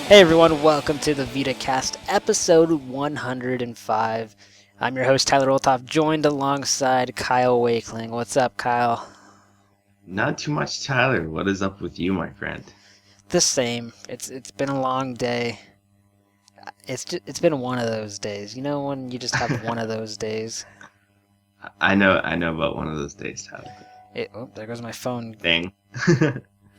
Hey everyone, welcome to the Vita Cast, episode 105. I'm your host, Tyler Olthoff, joined alongside Kyle Wakeling. What's up, Kyle? Not too much, Tyler. What is up with you, my friend? The same. It's been a long day. It's been one of those days. You know when you just have one of those days? I know about one of those days, Tyler. There goes my phone Dang.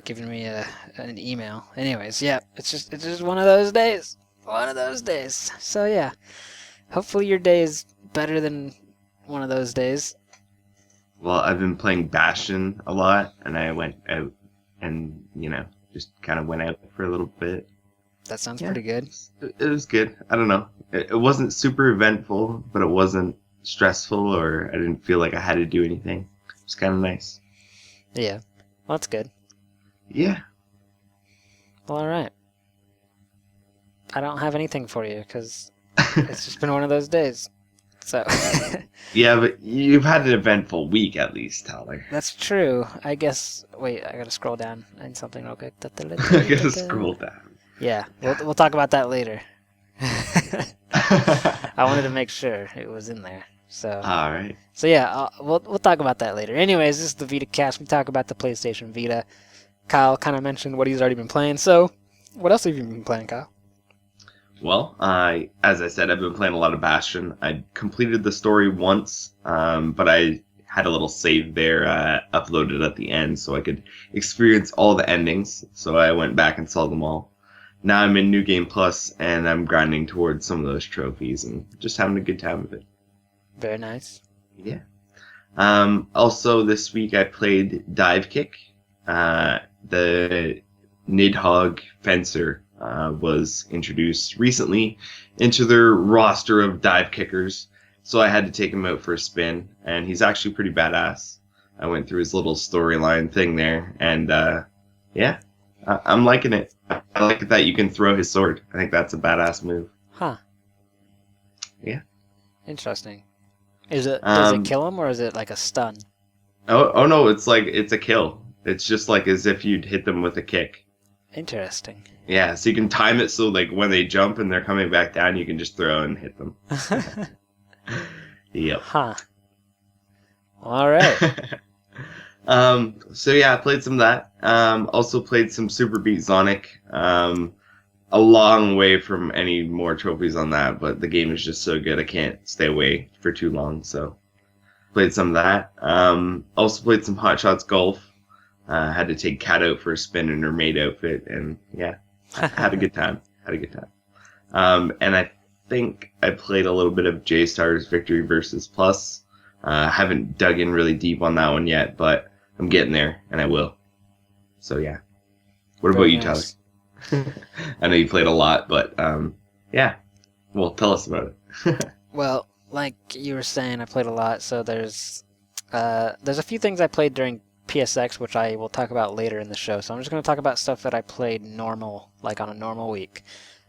giving me an email. Anyways, yeah, it's just one of those days. One of those days. So yeah, hopefully your day is better than one of those days. Well, I've been playing Bastion a lot, and I went out and, just kind of went out for a little bit. That sounds pretty good. It was good. I don't know. It wasn't super eventful, but it wasn't stressful, or I didn't feel like I had to do anything. It was kind of nice. Yeah, well, that's good. Yeah. Well, alright. I don't have anything for you, because it's just been one of those days. So. Yeah, but you've had an eventful week at least, Tyler. That's true. I guess. Wait, I gotta scroll down and something real quick. I gotta scroll down. Yeah, we'll talk about that later. I wanted to make sure it was in there. So. All right. So yeah, we'll talk about that later. Anyways, this is the Vita Cast. We talk about the PlayStation Vita. Kyle kind of mentioned what he's already been playing. So, what else have you been playing, Kyle? Well, as I said, I've been playing a lot of Bastion. I completed the story once, but I had a little save there uploaded at the end so I could experience all the endings. So I went back and saw them all. Now I'm in New Game Plus, and I'm grinding towards some of those trophies and just having a good time with it. Very nice. Yeah. Also, this week I played Dive Kick. The Nidhogg Fencer was introduced recently into their roster of dive kickers, so I had to take him out for a spin, and he's actually pretty badass. I went through his little storyline thing there, and yeah, I'm liking it. I like that you can throw his sword. I think that's a badass move. Huh. Yeah. Interesting. Does it kill him, or is it like a stun? Oh no, it's a kill. It's just like as if you'd hit them with a kick. Interesting. Yeah, so you can time it so like when they jump and they're coming back down, you can just throw and hit them. Yep. Huh. All right. So yeah, I played some of that. Also played some Super Beat Sonic. A long way from any more trophies on that, but the game is just so good I can't stay away for too long, so played some of that. Also played some Hot Shots Golf. Had to take Kat out for a spin in her maid outfit, and yeah, had a good time. And I think I played a little bit of J-Star's Victory vs. Plus. Haven't dug in really deep on that one yet, but I'm getting there, and I will. So yeah. What about you, Tyler? I know you played a lot, but yeah. Well, tell us about it. Well, like you were saying, I played a lot, so there's a few things I played during PSX, which I will talk about later in the show. So I'm just going to talk about stuff that I played normal, like on a normal week.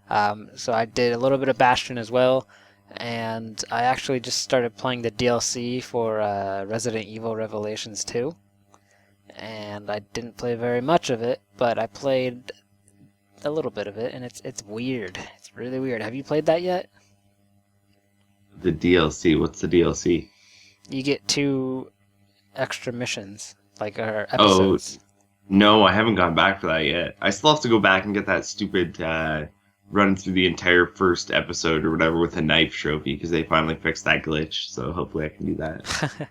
So I did a little bit of Bastion as well, and I actually just started playing the DLC for Resident Evil Revelations 2. And I didn't play very much of it, but I played a little bit of it, and it's weird. It's really weird. Have you played that yet? The DLC. What's the DLC? You get 2 extra missions. Like our episodes. Oh, no, I haven't gone back for that yet. I still have to go back and get that stupid run through the entire first episode or whatever with a knife trophy because they finally fixed that glitch. So hopefully I can do that.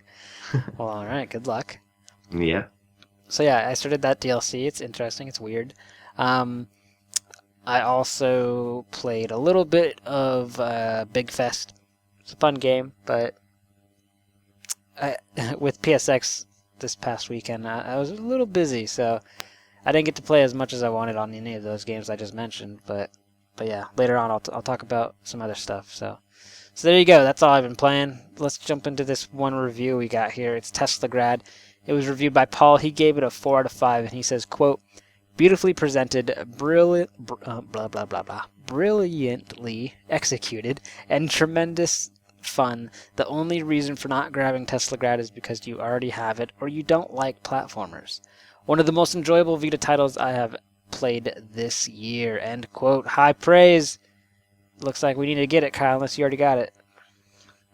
Well, all right. Good luck. Yeah. So yeah, I started that DLC. It's interesting. It's weird. I also played a little bit of Big Fest. It's a fun game, but with PSX this past weekend, I was a little busy, so I didn't get to play as much as I wanted on any of those games I just mentioned. But yeah, later on I'll talk about some other stuff. So there you go. That's all I've been playing. Let's jump into this one review we got here. It's Teslagrad. It was reviewed by Paul. He gave it a 4 out of 5, and he says, quote, "Beautifully presented, brilliantly executed, and tremendous fun. The only reason for not grabbing Teslagrad is because you already have it or you don't like platformers. One of the most enjoyable Vita titles I have played this year. End quote. High praise. Looks like we need to get it, Kyle, unless you already got it.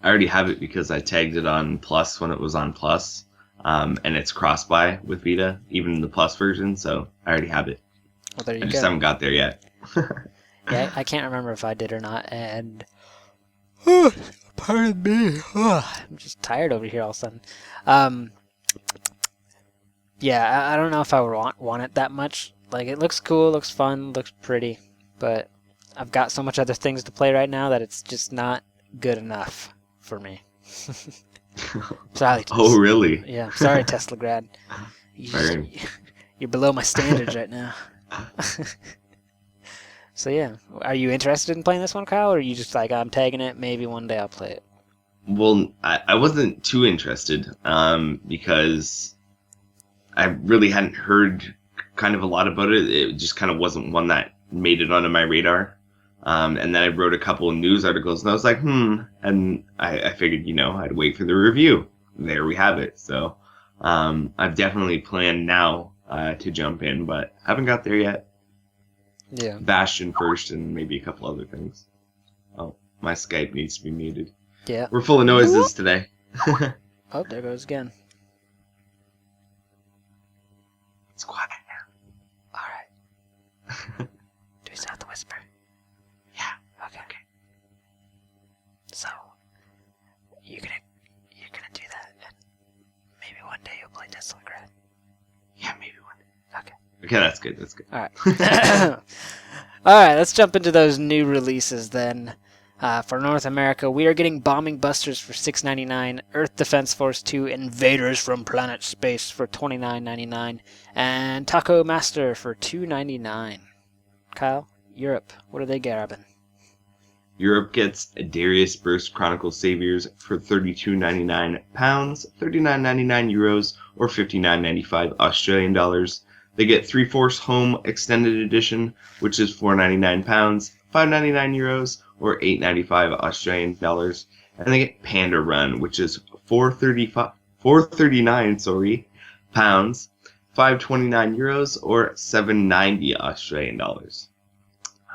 I already have it because I tagged it on Plus when it was on Plus, and it's cross-buy with Vita, even the Plus version, so I already have it. Well, there you I go. just haven't got there yet. Yeah, I can't remember if I did or not, and pardon me, I'm just tired over here all of a sudden. Yeah, I don't know if I would want it that much. Like, it looks cool, looks fun, looks pretty, but I've got so much other things to play right now that it's just not good enough for me. Sorry. Oh, really? Yeah, sorry, Tesla grad. You're below my standards right now. So yeah, are you interested in playing this one, Kyle, or are you just like, I'm tagging it, maybe one day I'll play it? Well, I wasn't too interested, because I really hadn't heard kind of a lot about it. It just kind of wasn't one that made it onto my radar. And then I wrote a couple of news articles, and I was like, and I figured, I'd wait for the review. There we have it. So I've definitely planned now to jump in, but haven't got there yet. Yeah. Bastion first, and maybe a couple other things. Oh, my Skype needs to be muted. Yeah. We're full of noises today. Oh, there goes again. It's quiet now. All right. Do we still have to whisper? Yeah. Okay. So, you're gonna do that, and maybe one day you'll play Tesla Grad. Yeah, maybe one day. Okay. Okay, that's good. That's good. All right. All right, let's jump into those new releases then. For North America, we are getting Bombing Busters for $6.99, Earth Defense Force 2 Invaders from Planet Space for $29.99, and Taco Master for $2.99. Kyle, Europe, what are they grabbing? Europe gets Darius Burst Chronicle Saviors for £32.99, €39.99, or $59.95 Australian dollars. They get 3-Force Home Extended Edition, which is £4.99, €5.99, or $8.95 Australian dollars. And they get Panda Run, which is £439 pounds, €529, or $7.90 Australian dollars.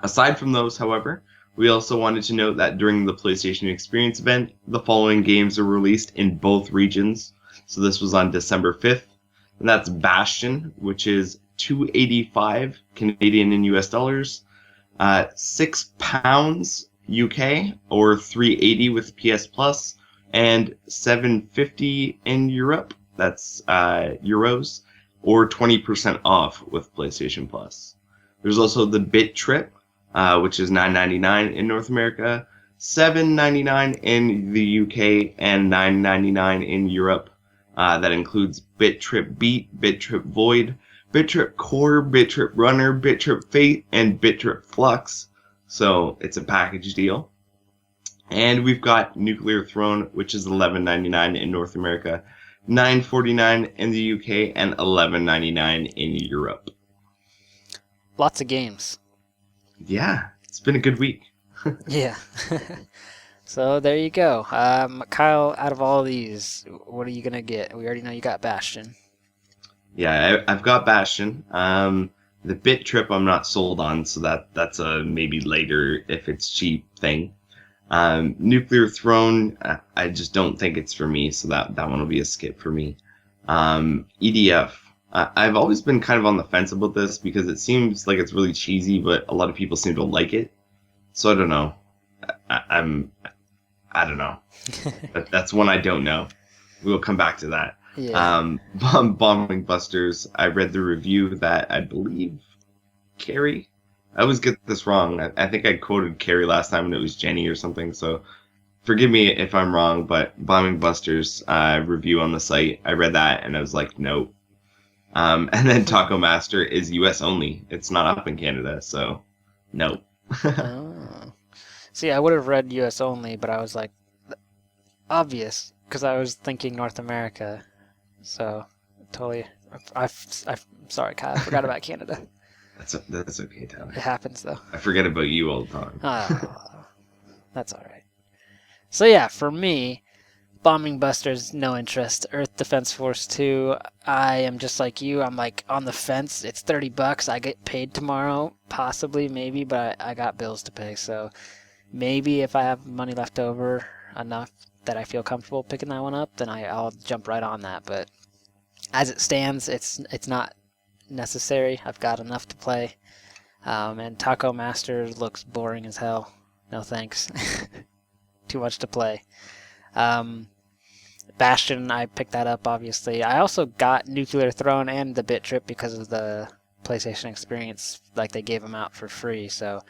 Aside from those, however, we also wanted to note that during the PlayStation Experience event, the following games are released in both regions. So this was on December 5th. And that's Bastion, which is $2.85 Canadian and US dollars, £6 UK, or $3.80 with PS Plus, and $7.50 in Europe. That's euros, or 20% off with PlayStation Plus. There's also the Bit Trip, which is $9.99 in North America, $7.99 in the UK, and $9.99 in Europe. That includes Bit Trip Beat, Bit Trip Void, Bit Trip Core, Bit Trip Runner, Bit Trip Fate, and Bit Trip Flux. So it's a package deal. And we've got Nuclear Throne, which is $11.99 in North America, $9.49 in the UK, and $11.99 in Europe. Lots of games. Yeah, it's been a good week. Yeah. So there you go. Kyle, out of all these, what are you going to get? We already know you got Bastion. Yeah, I've got Bastion. The Bit Trip I'm not sold on, so that's a maybe later if it's cheap thing. Nuclear Throne, I just don't think it's for me, so that one will be a skip for me. EDF, I've always been kind of on the fence about this because it seems like it's really cheesy, but a lot of people seem to like it. So I don't know. I don't know. That's one I don't know. We'll come back to that. Yeah. Bombing Busters, I read the review that I believe Carrie, I always get this wrong. I think I quoted Carrie last time and it was Jenny or something, so forgive me if I'm wrong, but Bombing Busters review on the site, I read that and I was like, no. And then Taco Master is US only. It's not up in Canada, so no. Oh. See, I would have read US only, but I was like, obvious, because I was thinking North America. So, totally, I'm sorry, Kyle, I forgot about Canada. That's okay, Tyler. It happens, though. I forget about you all the time. That's all right. So yeah, for me, Bombing Busters, no interest. Earth Defense Force 2, I am just like you. I'm like on the fence. It's $30. I get paid tomorrow, possibly, maybe, but I got bills to pay. So maybe if I have money left over enough that I feel comfortable picking that one up, then I'll jump right on that. But as it stands, it's not necessary. I've got enough to play. And Taco Master looks boring as hell. No thanks. Too much to play. Bastion, I picked that up, obviously. I also got Nuclear Throne and the Bit Trip because of the PlayStation Experience. Like, they gave them out for free, so...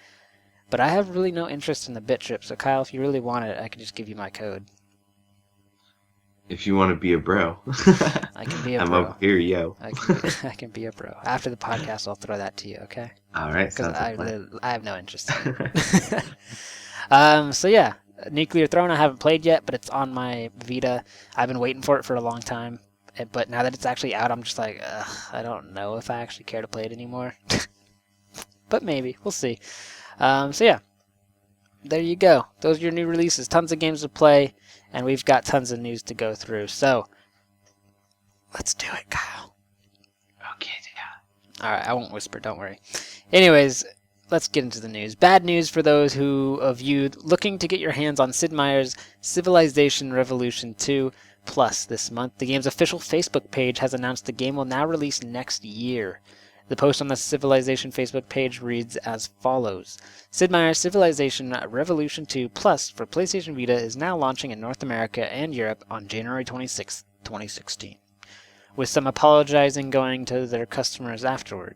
But I have really no interest in the Bit Trip, so Kyle, if you really want it, I can just give you my code. If you want to be a bro. I can be a I'm bro. up here, yo. I can be a bro. After the podcast, I'll throw that to you, okay? Alright, Because sounds like I have no interest in it. So yeah, Nuclear Throne I haven't played yet, but it's on my Vita. I've been waiting for it for a long time, but now that it's actually out, I'm just like, I don't know if I actually care to play it anymore. But maybe, we'll see. So yeah, there you go. Those are your new releases. Tons of games to play, and we've got tons of news to go through. So let's do it, Kyle. Okay, yeah. All right, I won't whisper. Don't worry. Anyways, let's get into the news. Bad news for those of you looking to get your hands on Sid Meier's Civilization Revolution 2 Plus this month. The game's official Facebook page has announced the game will now release next year. The post on the Civilization Facebook page reads as follows. Sid Meier's Civilization Revolution 2 Plus for PlayStation Vita is now launching in North America and Europe on January 26, 2016, with some apologizing going to their customers afterward.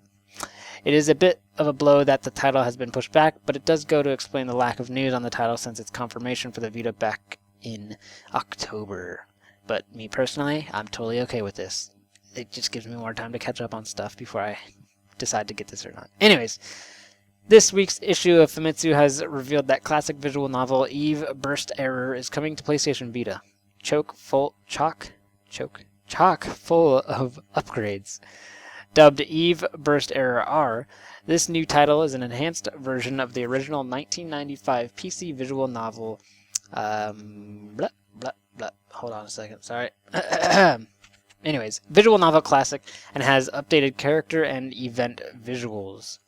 It is a bit of a blow that the title has been pushed back, but it does go to explain the lack of news on the title since its confirmation for the Vita back in October. But me personally, I'm totally okay with this. It just gives me more time to catch up on stuff before I decide to get this or not. Anyways, this week's issue of Famitsu has revealed that classic visual novel Eve Burst Error is coming to PlayStation Vita. Chock full of upgrades. Dubbed Eve Burst Error R, this new title is an enhanced version of the original 1995 PC visual novel. Hold on a second, sorry. Anyways, visual novel classic and has updated character and event visuals.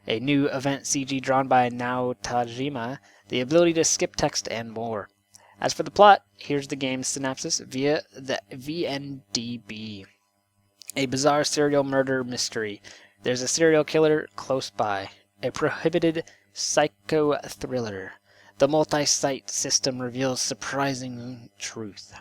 A new event CG drawn by Nao Tajima, the ability to skip text, and more. As for the plot, here's the game's synopsis via the VNDB. A bizarre serial murder mystery. There's a serial killer close by. A prohibited psycho thriller. The multi-site system reveals surprising truth.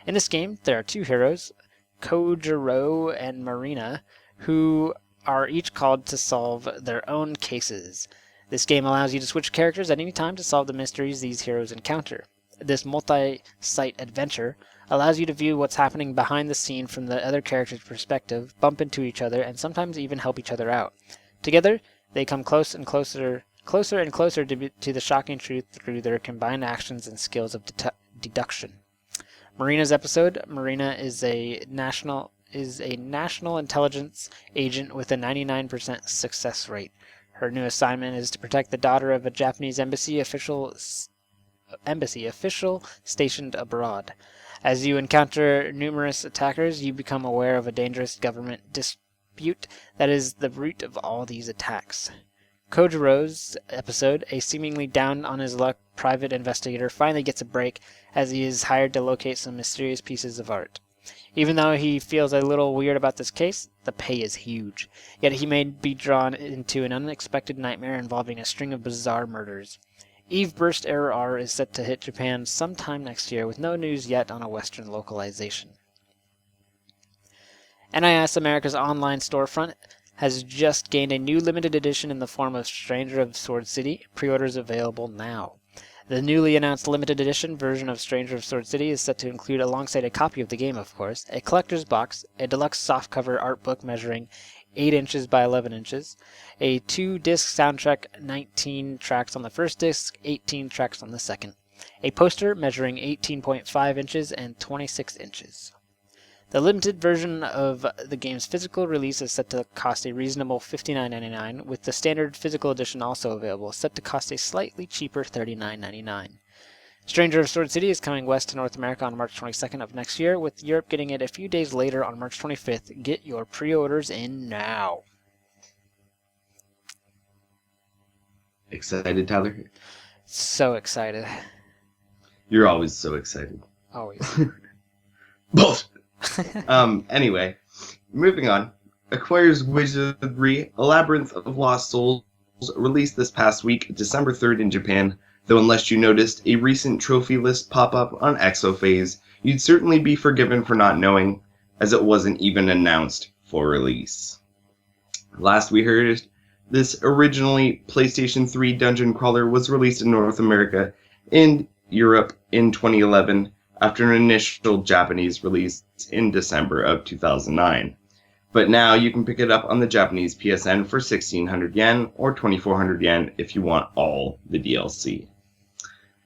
In this game, there are two heroes, Kojiro and Marina, who are each called to solve their own cases. This game allows you to switch characters at any time to solve the mysteries these heroes encounter. This multi-site adventure allows you to view what's happening behind the scene from the other character's perspective, bump into each other, and sometimes even help each other out. Together, they come closer and closer to the shocking truth through their combined actions and skills of deduction. Marina's episode. Marina is a national intelligence agent with a 99% success rate. Her new assignment is to protect the daughter of a Japanese embassy official stationed abroad. As you encounter numerous attackers, you become aware of a dangerous government dispute that is the root of all these attacks. Kojiro's episode, a seemingly down-on-his-luck private investigator, finally gets a break as he is hired to locate some mysterious pieces of art. Even though he feels a little weird about this case, the pay is huge. Yet he may be drawn into an unexpected nightmare involving a string of bizarre murders. Eve Burst Error R is set to hit Japan sometime next year, with no news yet on a Western localization. NIS America's online storefront has just gained a new limited edition in the form of Stranger of Sword City. Pre-orders available now. The newly announced limited edition version of Stranger of Sword City is set to include, alongside a copy of the game of course, a collector's box, a deluxe softcover art book measuring 8 inches by 11 inches, a 2-disc soundtrack, 19 tracks on the first disc, 18 tracks on the second, a poster measuring 18.5 inches and 26 inches. The limited version of the game's physical release is set to cost a reasonable $59.99, with the standard physical edition also available, set to cost a slightly cheaper $39.99. Stranger of Sword City is coming west to North America on March 22nd of next year, with Europe getting it a few days later on March 25th. Get your pre-orders in now. Excited, Tyler? So excited. You're always so excited. Always. Both. Anyway, moving on. Acquires Wizardry, A Labyrinth of Lost Souls, released this past week, December 3rd in Japan. Though unless you noticed a recent trophy list pop up on Exophase, you'd certainly be forgiven for not knowing, as it wasn't even announced for release. Last we heard, this originally PlayStation 3 dungeon crawler was released in North America and Europe in 2011 after an initial Japanese release in December of 2009. But now you can pick it up on the Japanese PSN for 1,600 yen or 2,400 yen if you want all the DLC.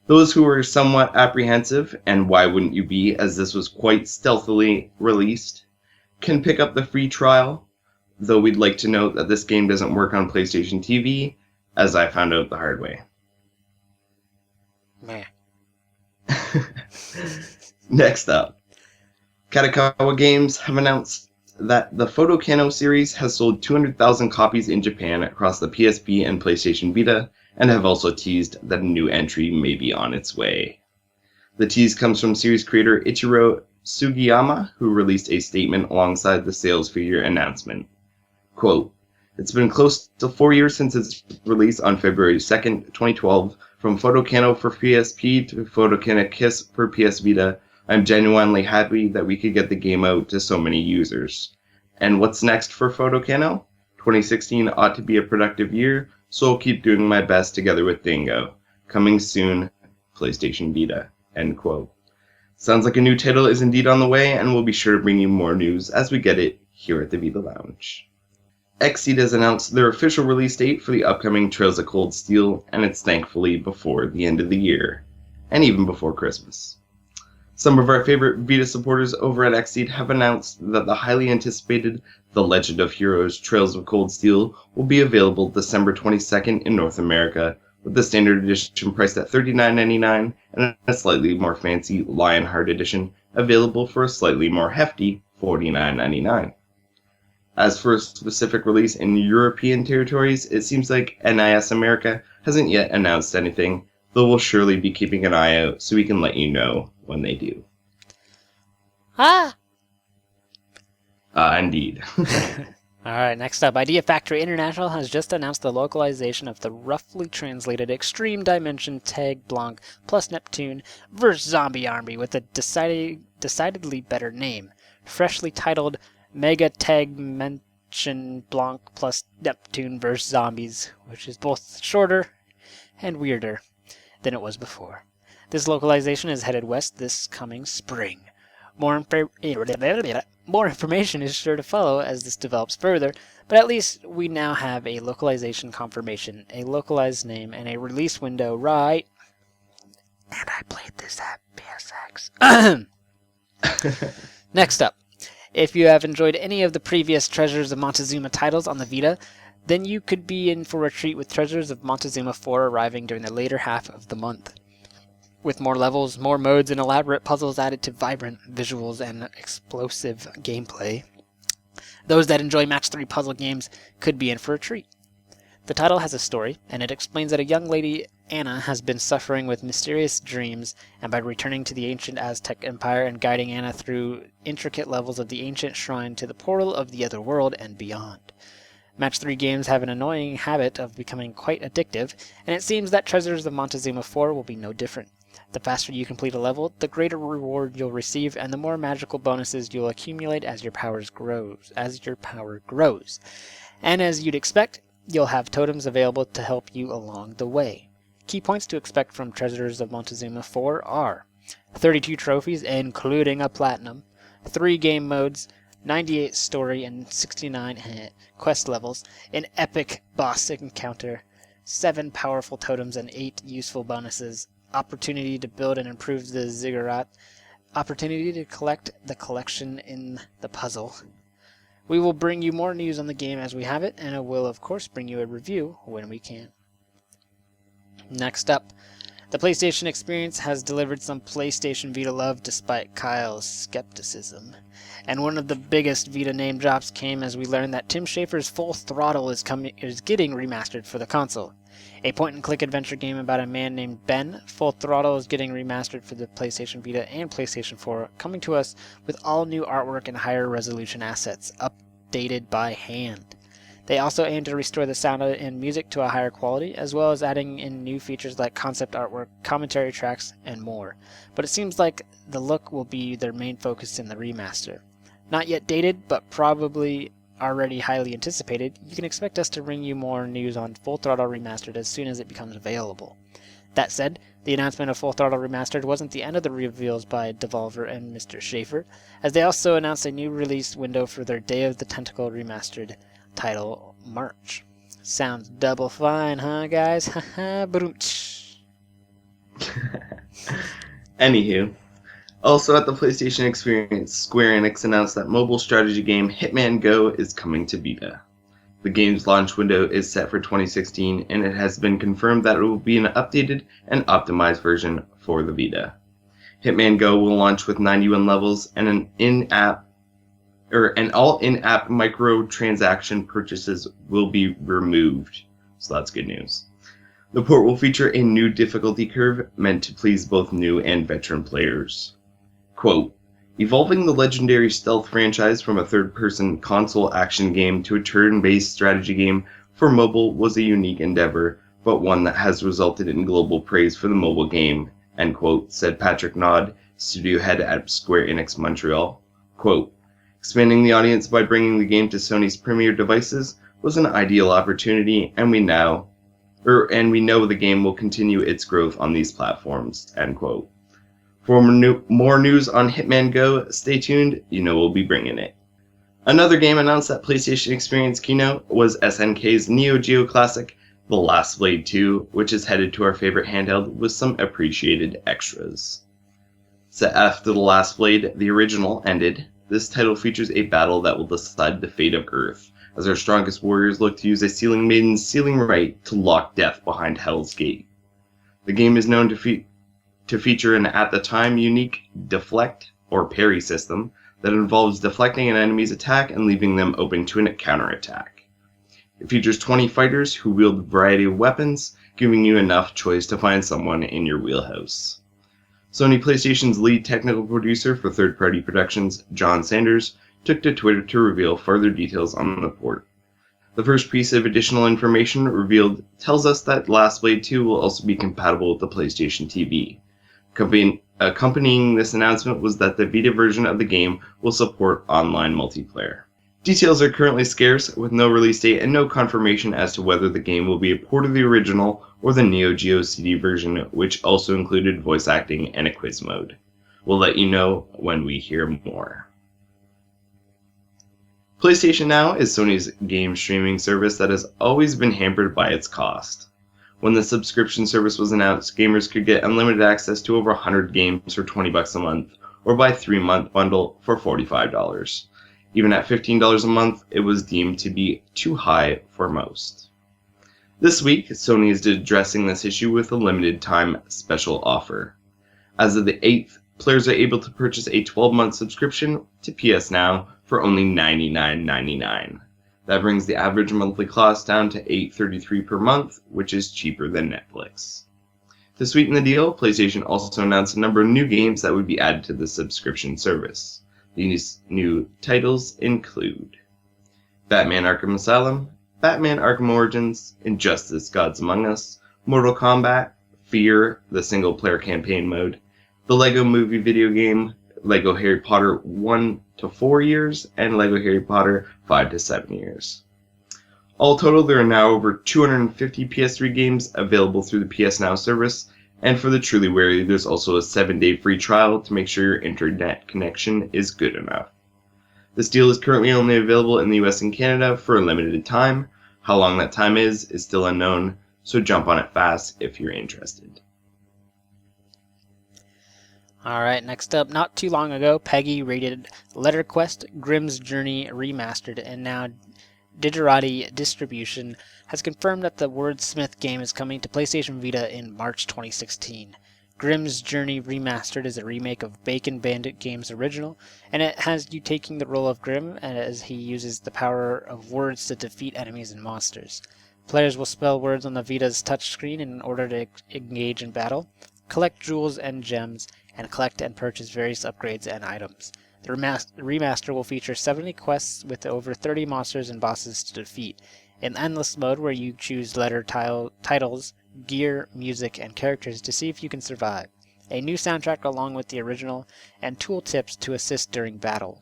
Those who were somewhat apprehensive, and why wouldn't you be as this was quite stealthily released, can pick up the free trial, though we'd like to note that this game doesn't work on PlayStation TV, as I found out the hard way. Meh. Next up, Katakawa Games have announced that the Photokano series has sold 200,000 copies in Japan across the PSP and PlayStation Vita, and have also teased that a new entry may be on its way. The tease comes from series creator Ichiro Sugiyama, who released a statement alongside the sales figure announcement. Quote, "It's been close to 4 years since its release on February 2nd, 2012. From Photokano for PSP to Photokano Kiss for PS Vita, I'm genuinely happy that we could get the game out to so many users. And what's next for Photokano? 2016 ought to be a productive year, so I'll keep doing my best together with Dingo. Coming soon, PlayStation Vita." End quote. Sounds like a new title is indeed on the way, and we'll be sure to bring you more news as we get it here at the Vita Lounge. Xseed has announced their official release date for the upcoming Trails of Cold Steel, and it's thankfully before the end of the year, and even before Christmas. Some of our favorite Vita supporters over at Xseed have announced that the highly anticipated The Legend of Heroes Trails of Cold Steel will be available December 22nd in North America, with the standard edition priced at $39.99 and a slightly more fancy Lionheart edition available for a slightly more hefty $49.99. As for a specific release in European territories, it seems like NIS America hasn't yet announced anything, though we'll surely be keeping an eye out so we can let you know when they do. Indeed. Alright, next up, Idea Factory International has just announced the localization of the roughly translated Extreme Dimension Tag Blanc plus Neptune vs. Zombie Army with a decidedly better name, freshly titled Mega Tag Mention Blanc plus Neptune vs. Zombies, which is both shorter and weirder than it was before. This localization is headed west this coming spring. More information is sure to follow as this develops further, but at least we now have a localization confirmation, a localized name, and a release window, right? And I played this at PSX. Next up, if you have enjoyed any of the previous Treasures of Montezuma titles on the Vita, then you could be in for a treat with Treasures of Montezuma 4 arriving during the later half of the month. With more levels, more modes, and elaborate puzzles added to vibrant visuals and explosive gameplay, those that enjoy Match 3 puzzle games could be in for a treat. The title has a story, and it explains that a young lady, Anna, has been suffering with mysterious dreams, and by returning to the ancient Aztec Empire and guiding Anna through intricate levels of the ancient shrine to the portal of the other world and beyond. Match 3 games have an annoying habit of becoming quite addictive, and it seems that Treasures of Montezuma 4 will be no different. The faster you complete a level, the greater reward you'll receive, and the more magical bonuses you'll accumulate as your power grows. And as you'd expect, you'll have totems available to help you along the way. Key points to expect from Treasures of Montezuma 4 are 32 trophies, including a platinum, 3 game modes, 98 story and 69 quest levels, an epic boss encounter, 7 powerful totems and 8 useful bonuses, opportunity to build and improve the ziggurat, opportunity to collect the collection in the puzzle. We will bring you more news on the game as we have it, and I will of course bring you a review when we can. Next up, The PlayStation experience has delivered some PlayStation Vita love despite Kyle's skepticism. And one of the biggest Vita name drops came as we learned that Tim Schafer's Full Throttle is getting remastered for the console. A point-and-click adventure game about a man named Ben, Full Throttle is getting remastered for the PlayStation Vita and PlayStation 4, coming to us with all new artwork and higher resolution assets, updated by hand. They also aim to restore the sound and music to a higher quality, as well as adding in new features like concept artwork, commentary tracks, and more. But it seems like the look will be their main focus in the remaster. Not yet dated, but probably already highly anticipated, you can expect us to bring you more news on Full Throttle Remastered as soon as it becomes available. That said, the announcement of Full Throttle Remastered wasn't the end of the reveals by Devolver and Mr. Schafer, as they also announced a new release window for their Day of the Tentacle Remastered title, March. Sounds double fine, huh, guys? Haha, boomch. Anywho, also at the PlayStation Experience, Square Enix announced that mobile strategy game Hitman Go is coming to Vita. The game's launch window is set for 2016, and it has been confirmed that it will be an updated and optimized version for the Vita. Hitman Go will launch with 91 levels and all in-app microtransaction purchases will be removed. So that's good news. The port will feature a new difficulty curve meant to please both new and veteran players. Quote, evolving the legendary stealth franchise from a third-person console action game to a turn-based strategy game for mobile was a unique endeavor, but one that has resulted in global praise for the mobile game, end quote, said Patrick Nod, studio head at Square Enix Montreal. Quote, expanding the audience by bringing the game to Sony's premier devices was an ideal opportunity, and we know the game will continue its growth on these platforms, end quote. For more news on Hitman Go, stay tuned, we'll be bringing it. Another game announced at PlayStation Experience keynote was SNK's Neo Geo classic, The Last Blade 2, which is headed to our favorite handheld with some appreciated extras. Set after The Last Blade, the original, ended, this title features a battle that will decide the fate of Earth, as our strongest warriors look to use a Sealing Maiden's sealing right to lock death behind Hell's Gate. The game is known to feature an at-the-time unique deflect or parry system that involves deflecting an enemy's attack and leaving them open to a counterattack. It features 20 fighters who wield a variety of weapons, giving you enough choice to find someone in your wheelhouse. Sony PlayStation's lead technical producer for third-party productions, John Sanders, took to Twitter to reveal further details on the port. The first piece of additional information revealed tells us that Last Blade 2 will also be compatible with the PlayStation TV. Accompanying this announcement was that the Vita version of the game will support online multiplayer. Details are currently scarce, with no release date and no confirmation as to whether the game will be a port of the original or the Neo Geo CD version, which also included voice acting and a quiz mode. We'll let you know when we hear more. PlayStation Now is Sony's game streaming service that has always been hampered by its cost. When the subscription service was announced, gamers could get unlimited access to over 100 games for $20 a month, or buy a 3-month bundle for $45. Even at $15 a month, it was deemed to be too high for most. This week, Sony is addressing this issue with a limited time special offer. As of the 8th, players are able to purchase a 12-month subscription to PS Now for only $99.99. That brings the average monthly cost down to $8.33 per month, which is cheaper than Netflix. To sweeten the deal, PlayStation also announced a number of new games that would be added to the subscription service. These new titles include Batman Arkham Asylum, Batman Arkham Origins, Injustice Gods Among Us, Mortal Kombat, Fear, the single-player campaign mode, the Lego Movie video game, Lego Harry Potter 1 to 4 years, and Lego Harry Potter 5 to 7 years. All total, there are now over 250 PS3 games available through the PS Now service, and for the truly wary, there's also a 7-day free trial to make sure your internet connection is good enough. This deal is currently only available in the US and Canada for a limited time. How long that time is still unknown, so jump on it fast if you're interested. Alright, next up, not too long ago, Peggy rated Letter Quest Grimm's Journey Remastered, and now Digerati Distribution has confirmed that the Wordsmith game is coming to PlayStation Vita in March 2016. Grimm's Journey Remastered is a remake of Bacon Bandit Games' original, and it has you taking the role of Grimm as he uses the power of words to defeat enemies and monsters. Players will spell words on the Vita's touchscreen in order to engage in battle, collect jewels and gems, and collect and purchase various upgrades and items. The remaster will feature 70 quests with over 30 monsters and bosses to defeat, an endless mode where you choose letter titles, gear, music, and characters to see if you can survive, a new soundtrack along with the original, and tool tips to assist during battle.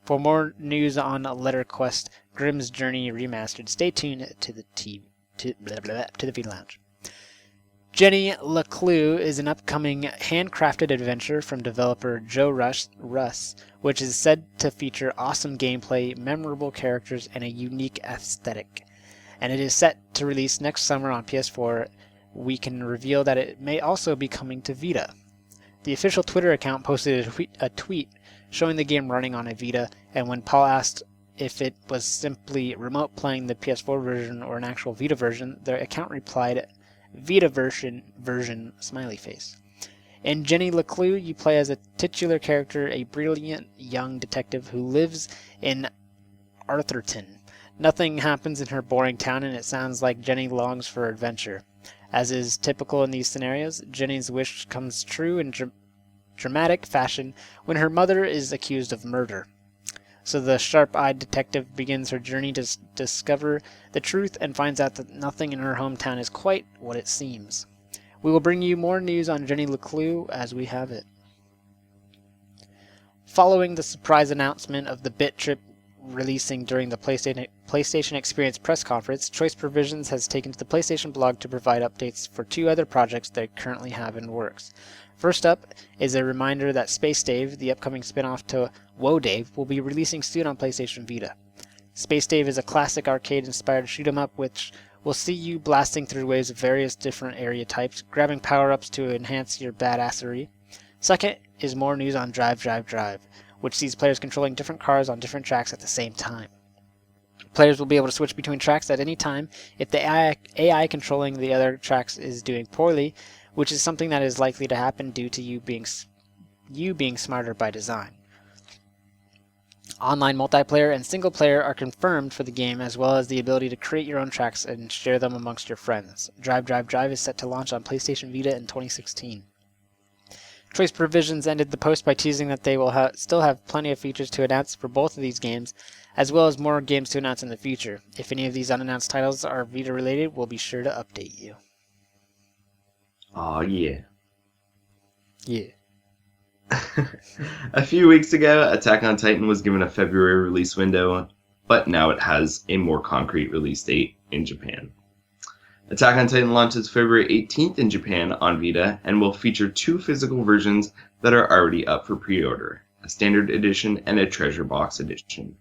For more news on Letter Quest Grimm's Journey Remastered, stay tuned to the Vita Lounge. Jenny LeClue is an upcoming handcrafted adventure from developer Joe Russ, which is said to feature awesome gameplay, memorable characters, and a unique aesthetic. And it is set to release next summer on PS4. We can reveal that it may also be coming to Vita. The official Twitter account posted a tweet showing the game running on a Vita, and when Paul asked if it was simply remote playing the PS4 version or an actual Vita version, the account replied, Vita version smiley face. In Jenny LeClue, you play as a titular character, a brilliant young detective who lives in Arthurton. Nothing happens in her boring town, and it sounds like Jenny longs for adventure. As is typical in these scenarios, Jenny's wish comes true in dramatic fashion when her mother is accused of murder. So the sharp-eyed detective begins her journey to discover the truth and finds out that nothing in her hometown is quite what it seems. We will bring you more news on Jenny LeClue as we have it. Following the surprise announcement of the Bit Trip releasing during the PlayStation Experience press conference, Choice Provisions has taken to the PlayStation blog to provide updates for two other projects they currently have in works. First up is a reminder that Space Dave, the upcoming spin-off to Whoa Dave, will be releasing soon on PlayStation Vita. Space Dave is a classic arcade-inspired shoot-'em-up which will see you blasting through waves of various different area types, grabbing power-ups to enhance your badassery. Second is more news on Drive, which sees players controlling different cars on different tracks at the same time. Players will be able to switch between tracks at any time if the AI controlling the other tracks is doing poorly, which is something that is likely to happen due to you being smarter by design. Online multiplayer and single player are confirmed for the game, as well as the ability to create your own tracks and share them amongst your friends. Drive is set to launch on PlayStation Vita in 2016. Choice Provisions ended the post by teasing that they will still have plenty of features to announce for both of these games, as well as more games to announce in the future. If any of these unannounced titles are Vita related, we'll be sure to update you. Aw, yeah. Yeah. A few weeks ago, Attack on Titan was given a February release window, but now it has a more concrete release date in Japan. Attack on Titan launches February 18th in Japan on Vita and will feature two physical versions that are already up for pre-order, a standard edition and a treasure box edition.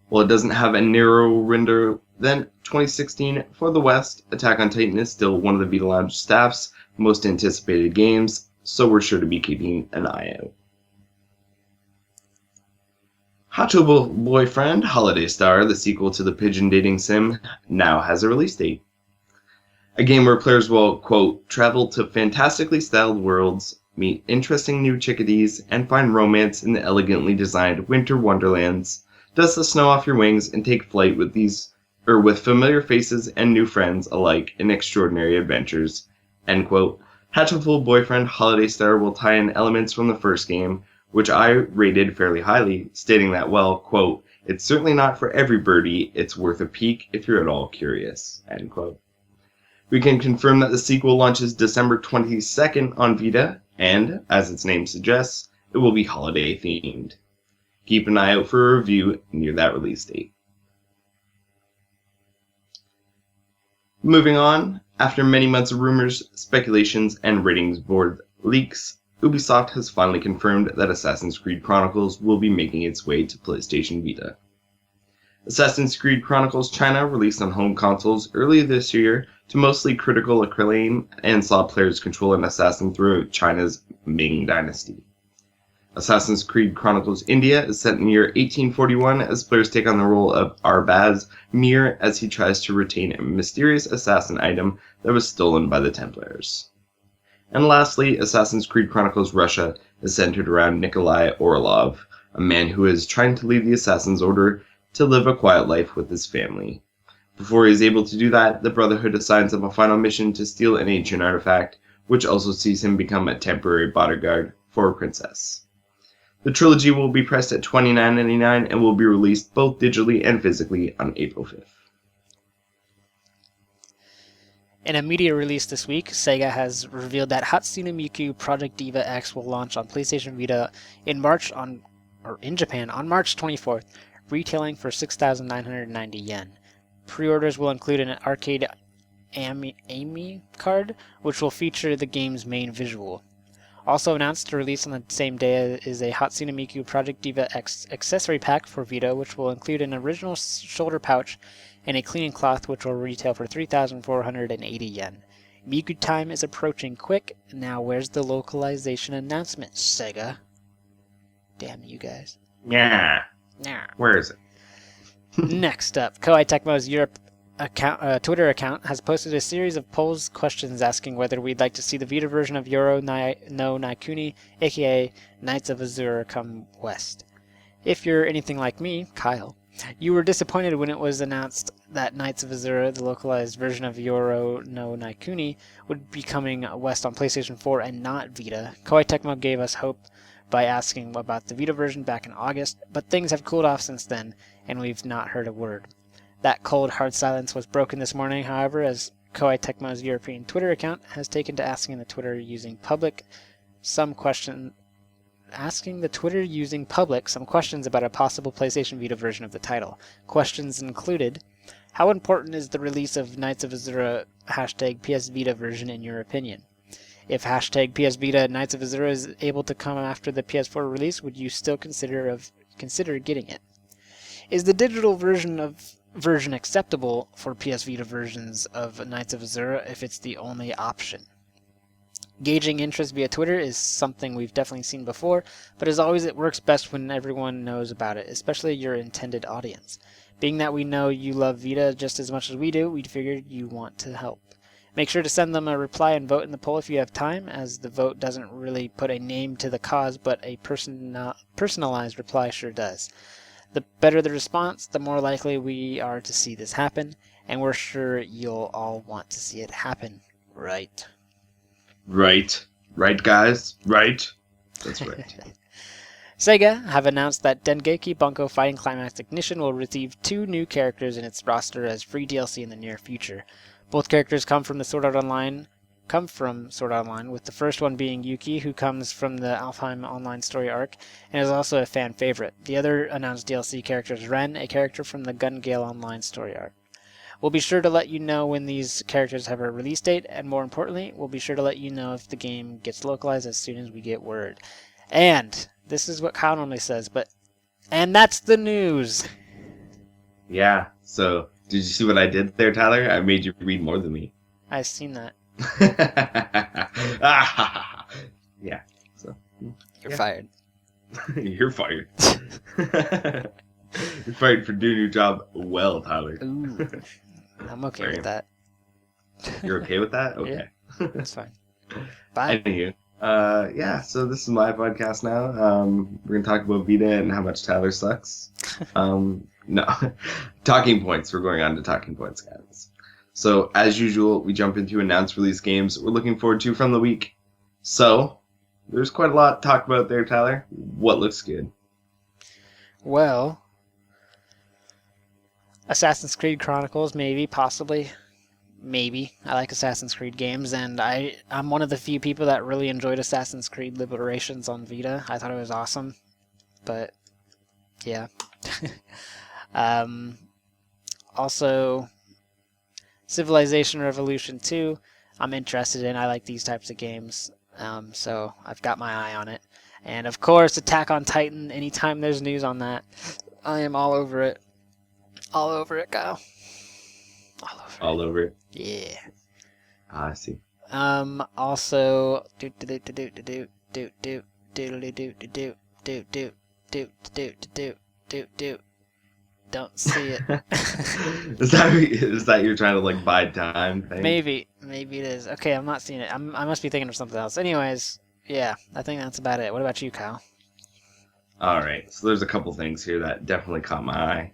While it doesn't have a narrower window than 2016 for the West, Attack on Titan is still one of the Vita Lounge staff's most anticipated games, so we're sure to be keeping an eye out. Hachobo Boyfriend Holiday Star, the sequel to the pigeon dating sim, now has a release date. A game where players will, quote, travel to fantastically styled worlds, meet interesting new chickadees, and find romance in the elegantly designed winter wonderlands, dust the snow off your wings, and take flight with with familiar faces and new friends alike in extraordinary adventures, end quote. Hatchful Boyfriend Holiday Star will tie in elements from the first game, which I rated fairly highly, stating that, well, quote, it's certainly not for every birdie, it's worth a peek if you're at all curious, end quote. We can confirm that the sequel launches December 22nd on Vita, and, as its name suggests, it will be holiday themed. Keep an eye out for a review near that release date. Moving on, after many months of rumors, speculations, and ratings board leaks, Ubisoft has finally confirmed that Assassin's Creed Chronicles will be making its way to PlayStation Vita. Assassin's Creed Chronicles China released on home consoles earlier this year to mostly critical acclaim and saw players control an assassin throughout China's Ming Dynasty. Assassin's Creed Chronicles India is set in the year 1841 as players take on the role of Arbaz Mir as he tries to retain a mysterious assassin item that was stolen by the Templars. And lastly, Assassin's Creed Chronicles Russia is centered around Nikolai Orlov, a man who is trying to leave the Assassin's Order to live a quiet life with his family. Before he is able to do that, the Brotherhood assigns him a final mission to steal an ancient artifact, which also sees him become a temporary bodyguard for a princess. The trilogy will be priced at $29.99 and will be released both digitally and physically on April 5th. In a media release this week, Sega has revealed that Hatsune Miku Project Diva X will launch on PlayStation Vita in Japan on March 24th, retailing for 6,990 yen. Pre-orders will include an arcade Ami card, which will feature the game's main visual. Also announced to release on the same day is a Hatsune Miku Project Diva X accessory pack for Vita, which will include an original shoulder pouch and a cleaning cloth, which will retail for 3,480 yen. Miku time is approaching quick. Now where's the localization announcement, Sega? Damn you guys. Yeah. Where is it? Next up, Koei Tecmo's Europe Twitter account has posted a series of polls questions asking whether we'd like to see the Vita version of Yoro no Naikuni, aka Knights of Azure, come west. If you're anything like me, Kyle, you were disappointed when it was announced that Knights of Azure, the localized version of Yoro no Naikuni, would be coming west on PlayStation 4 and not Vita. Koei Tecmo gave us hope by asking about the Vita version back in August, but things have cooled off since then, and we've not heard a word. That cold, hard silence was broken this morning, however, as Koei Tecmo's European Twitter account has taken to asking the Twitter using public some questions about a possible PlayStation Vita version of the title. Questions included: how important is the release of Knights of Azure #PSVita version in your opinion? If #PSVita Knights of Azure is able to come after the PS4 release, would you still consider getting it? Is the digital version acceptable for PS Vita versions of Knights of Azure if it's the only option? Gauging interest via Twitter is something we've definitely seen before, but as always it works best when everyone knows about it, especially your intended audience. Being that we know you love Vita just as much as we do, we figured you want to help. Make sure to send them a reply and vote in the poll if you have time, as the vote doesn't really put a name to the cause, but a personalized reply sure does. The better the response, the more likely we are to see this happen, and we're sure you'll all want to see it happen, right? Right, guys? Right? That's right. Sega have announced that Dengeki Bunko Fighting Climax Ignition will receive 2 new characters in its roster as free DLC in the near future. Both characters come from Sword Art Online, with the first one being Yuki, who comes from the Alfheim Online story arc, and is also a fan favorite. The other announced DLC character is Ren, a character from the Gun Gale Online story arc. We'll be sure to let you know when these characters have a release date, and more importantly, we'll be sure to let you know if the game gets localized as soon as we get word. And this is what Kyle normally says, and that's the news! Yeah, so did you see what I did there, Tyler? I made you read more than me. I've seen that. Yeah. So You're fired. You're fired. You're fired for doing your job well, Tyler. Ooh, I'm okay with that. You're okay with that? Okay. Yeah, that's fine. Bye. Anywho, so this is my podcast now. We're gonna talk about Vita and how much Tyler sucks. No, talking points. We're going on to talking points, guys. So, as usual, we jump into announced release games we're looking forward to from the week. So, there's quite a lot to talk about there, Tyler. What looks good? Well, Assassin's Creed Chronicles, maybe, possibly. Maybe. I like Assassin's Creed games, and I'm one of the few people that really enjoyed Assassin's Creed Liberations on Vita. I thought it was awesome. But, yeah. Also, Civilization Revolution 2, I'm interested in. I like these types of games, so I've got my eye on it. And of course, Attack on Titan, anytime there's news on that, I am all over it. All over it, Kyle. All over it? Yeah. I see. Also, do. Don't see it. Is that you're trying to like buy time thing? Maybe it is. Okay, I'm not seeing it. I must be thinking of something else. Anyways, yeah, I think that's about it. What about you, Kyle? All right, so there's a couple things here that definitely caught my eye.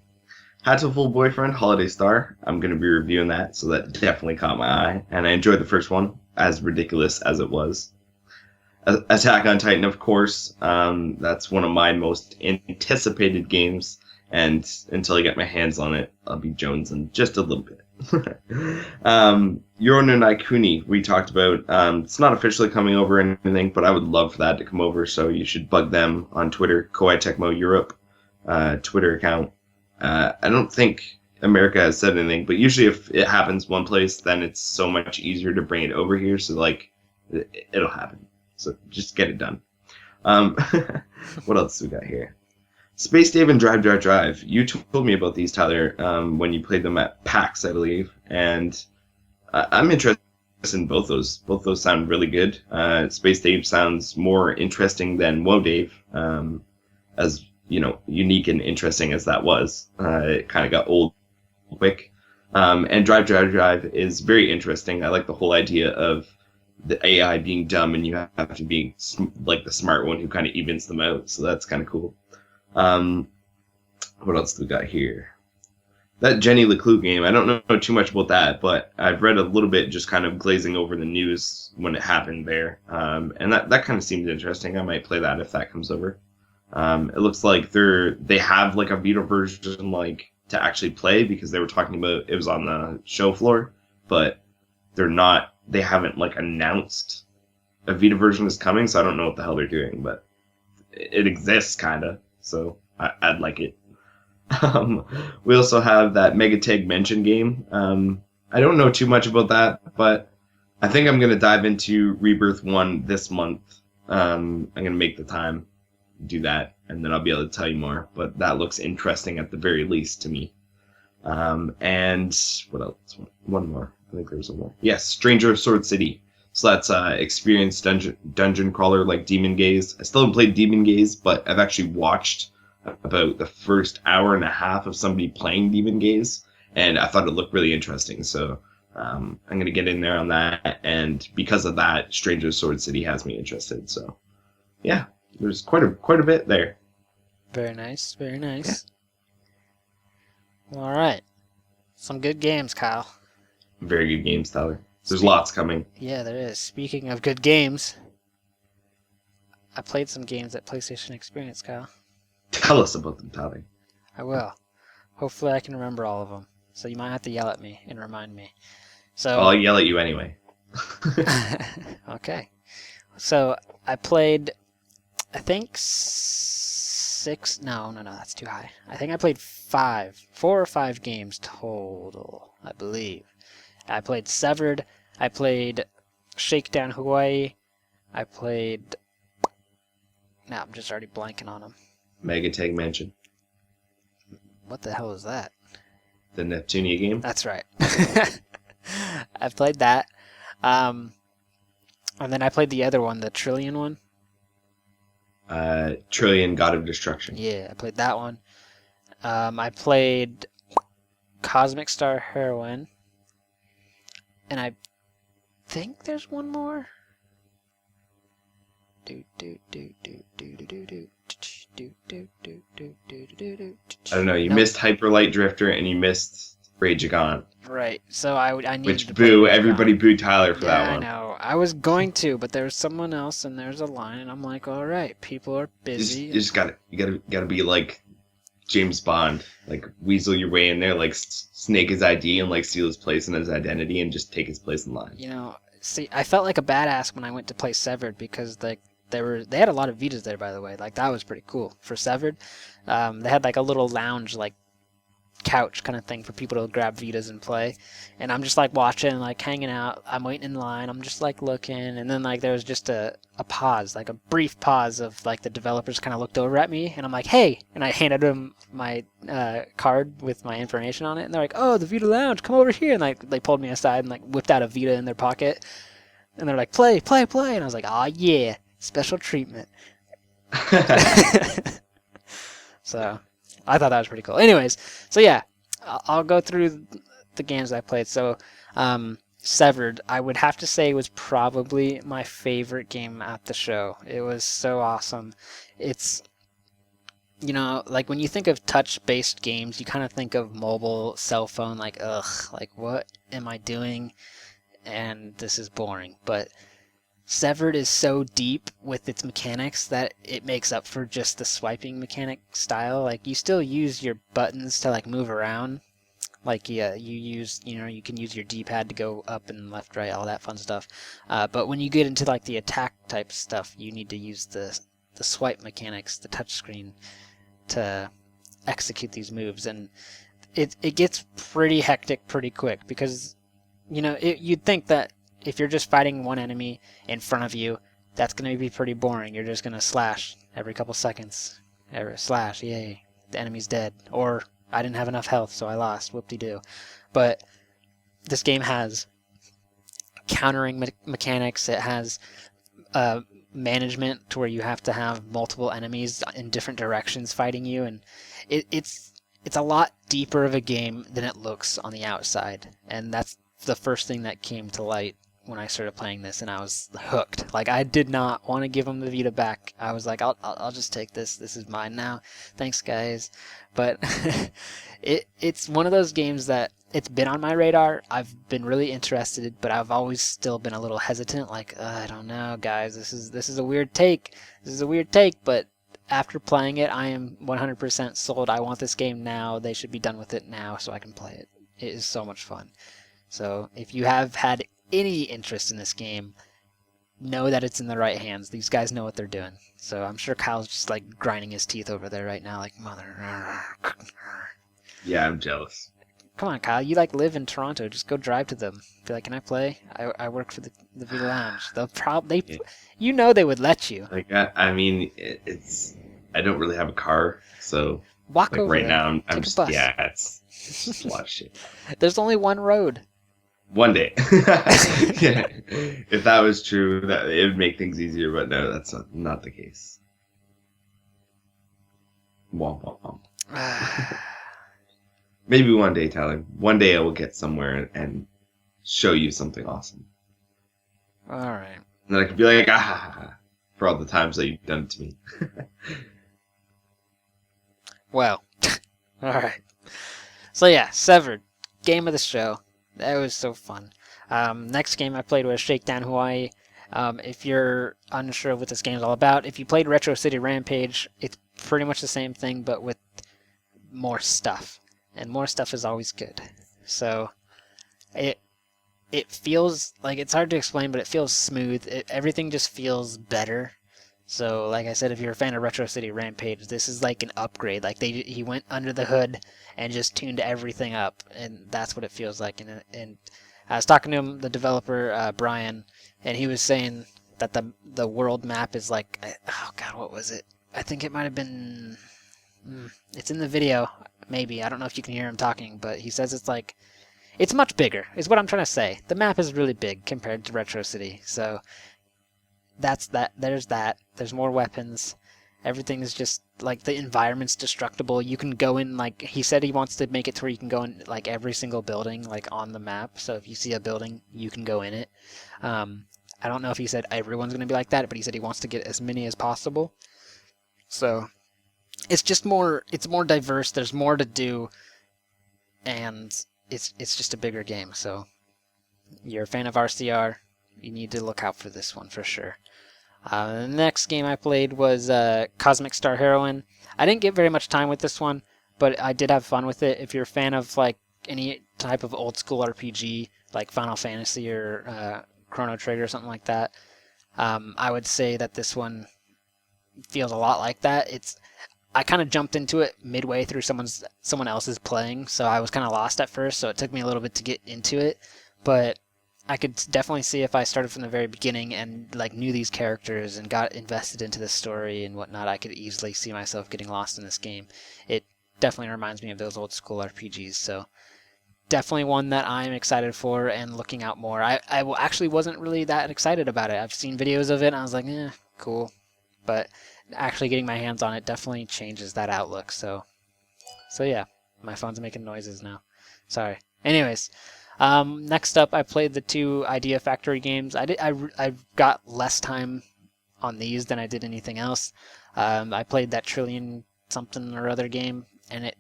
Hatoful Boyfriend Holiday Star. I'm going to be reviewing that, so that definitely caught my eye, and I enjoyed the first one, as ridiculous as it was. Attack on Titan, of course. That's one of my most anticipated games, and until I get my hands on it, I'll be jonesing just a little bit. Yoro no Naikuni, we talked about. It's not officially coming over or anything, but I would love for that to come over, so you should bug them on Twitter, Koei Tecmo Europe Twitter account. I don't think America has said anything, but usually if it happens one place, then it's so much easier to bring it over here, so like it'll happen. So just get it done. What else we got here? Space Dave and Drive Drive Drive. You told me about these, Tyler, when you played them at PAX, I believe, and I'm interested in both those. Both those sound really good. Space Dave sounds more interesting than Whoa Dave, as you know, unique and interesting as that was. It kind of got old quick. And Drive Drive Drive is very interesting. I like the whole idea of the AI being dumb and you have to be like the smart one who kind of evens them out. So that's kind of cool. What else do we got here? That Jenny LeClue game, I don't know too much about that, but I've read a little bit just kind of glazing over the news when it happened there. And that kind of seemed interesting. I might play that if that comes over. It looks like they have like a Vita version like to actually play because they were talking about it was on the show floor, but they haven't like announced a Vita version is coming, so I don't know what the hell they're doing, but it exists kind of, so I'd like it. We also have that Megatag Mention game. I don't know too much about that, but I think I'm going to dive into Rebirth 1 this month. I'm going to make the time do that, and then I'll be able to tell you more, but that looks interesting at the very least to me. And what else? One more. I think there's one more. Yes, Stranger of Sword City. So that's experienced dungeon crawler like Demon Gaze. I still haven't played Demon Gaze, but I've actually watched about the first hour and a half of somebody playing Demon Gaze, and I thought it looked really interesting. So I'm going to get in there on that, and because of that, Stranger of Sword City has me interested. So yeah, there's quite a bit there. Very nice, very nice. Yeah. All right, some good games, Kyle. Very good games, Tyler. There's lots coming. Yeah, there is. Speaking of good games, I played some games at PlayStation Experience, Kyle. Tell us about them, Tyler. I will. Hopefully I can remember all of them. So you might have to yell at me and remind me. So I'll yell at you anyway. Okay. So I played, I think no, that's too high. I think I played 4 or 5 games total, I believe. I played Severed, I played Shakedown Hawaii, I played... Now I'm just already blanking on them. Megatag Mansion. What the hell is that? The Neptunia game? That's right. I played that. And then I played the other one, the Trillion one. Trillion God of Destruction. Yeah, I played that one. I played Cosmic Star Heroine. And I think there's one more. I don't know. You missed Hyper Light Drifter and you missed Rage Gone. Right. So I needed Which to boo! play Everybody booed Tyler for that one. I know. I was going to, but there was someone else, and there's a line, and I'm like, all right, people are busy. You just gotta be like James Bond, like weasel your way in there, like snake his ID and like steal his place and his identity and just take his place in line. You know, see, I felt like a badass when I went to play Severed because they had a lot of Vitas there, by the way. Like that was pretty cool for Severed. They had like a little lounge, like couch kind of thing for people to grab Vitas and play. And I'm just like watching, like hanging out. I'm waiting in line. I'm just like looking, and then like there was just a pause, like a brief pause of like the developers kind of looked over at me, and I'm like, hey, and I handed them my card with my information on it, and they're like, oh, the Vita Lounge, come over here, and like they pulled me aside and like whipped out a Vita in their pocket, and they're like, play, and I was like, oh yeah, special treatment. So I thought that was pretty cool. Anyways, so yeah, I'll go through the games I played. So Severed, I would have to say, was probably my favorite game at the show. It was so awesome. It's, like when you think of touch-based games, you kind of think of mobile, cell phone, like, ugh, like what am I doing? And this is boring. But Severed is so deep with its mechanics that it makes up for just the swiping mechanic style. Like you still use your buttons to like move around. Like yeah, you can use your D-pad to go up and left, right, all that fun stuff. But when you get into like the attack type stuff, you need to use the swipe mechanics, the touch screen, to execute these moves, and it gets pretty hectic pretty quick because you'd think that if you're just fighting one enemy in front of you, that's going to be pretty boring. You're just going to slash every couple seconds. Slash, yay, the enemy's dead. Or I didn't have enough health, so I lost. Whoop-de-doo. But this game has countering mechanics. It has management to where you have to have multiple enemies in different directions fighting you, and it's a lot deeper of a game than it looks on the outside. And that's the first thing that came to light when I started playing this, and I was hooked. Like I did not want to give him the Vita back. I was like, I'll just take this. This is mine now. Thanks, guys. But it's one of those games that it's been on my radar. I've been really interested, but I've always still been a little hesitant. Like I don't know, guys. This is a weird take. This is a weird take, but after playing it, I am 100% sold. I want this game now. They should be done with it now so I can play it. It is so much fun. So if you have had any interest in this game, know that it's in the right hands. These guys know what they're doing. So I'm sure Kyle's just like grinding his teeth over there right now, like mother. Yeah, I'm jealous. Come on, Kyle. You like live in Toronto. Just go drive to them. Be like, can I play? I work for the Vita Lounge. Yeah. They would let you. Like I mean, it's I don't really have a car, so walk like over right there. now I'm Take just a bus. yeah, it's just a lot of shit. There's only one road. One day. Yeah. If that was true, that it would make things easier, but no, that's not the case. Womp womp womp. Maybe one day, Tyler. One day I will get somewhere and show you something awesome. All right. And then I could be like, ah, for all the times that you've done it to me. Well, all right. So yeah, Severed, game of the show. That was so fun. Next game I played was Shakedown Hawaii. If you're unsure of what this game is all about, if you played Retro City Rampage, it's pretty much the same thing, but with more stuff. And more stuff is always good. So it feels like, it's hard to explain, but it feels smooth. Everything just feels better. So like I said, if you're a fan of Retro City Rampage, this is like an upgrade. Like he went under the hood and just tuned everything up, and that's what it feels like. And I was talking to him, the developer Brian, and he was saying that the world map is like, oh god, what was it? I think it might have been. It's in the video, maybe. I don't know if you can hear him talking, but he says it's much bigger, is what I'm trying to say. The map is really big compared to Retro City, so that's that. There's more weapons. Everything is just, like, the environment's destructible. You can go in, like, he said he wants to make it to where you can go in, like, every single building, like, on the map. So if you see a building, you can go in it. I don't know if he said everyone's going to be like that, but he said he wants to get as many as possible. So it's more diverse. There's more to do, and it's just a bigger game. So you're a fan of RCR, you need to look out for this one for sure. The next game I played was Cosmic Star Heroine. I didn't get very much time with this one, but I did have fun with it. If you're a fan of like any type of old school RPG, like Final Fantasy or Chrono Trigger or something like that, I would say that this one feels a lot like that. I kind of jumped into it midway through someone else's playing, so I was kind of lost at first, so it took me a little bit to get into it, but I could definitely see if I started from the very beginning and like knew these characters and got invested into the story and whatnot, I could easily see myself getting lost in this game. It definitely reminds me of those old school RPGs, so definitely one that I'm excited for and looking out more. I actually wasn't really that excited about it. I've seen videos of it and I was like, cool. But actually getting my hands on it definitely changes that outlook. So yeah, my phone's making noises now. Sorry. Anyways, next up, I played the 2 Idea Factory games. I got less time on these than I did anything else. I played that Trillion something or other game, and it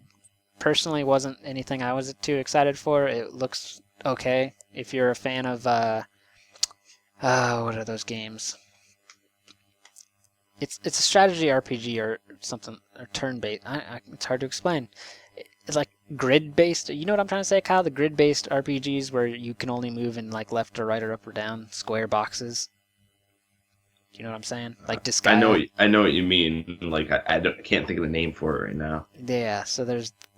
personally wasn't anything I was too excited for. It looks okay. If you're a fan of, what are those games? It's a strategy RPG or something, or turn-based. It's hard to explain. It's like grid-based. You know what I'm trying to say, Kyle? The grid-based RPGs where you can only move in like left or right or up or down square boxes. Do you know what I'm saying? Like Disgaea. I know what you mean. Like can't think of the name for it right now. Yeah. So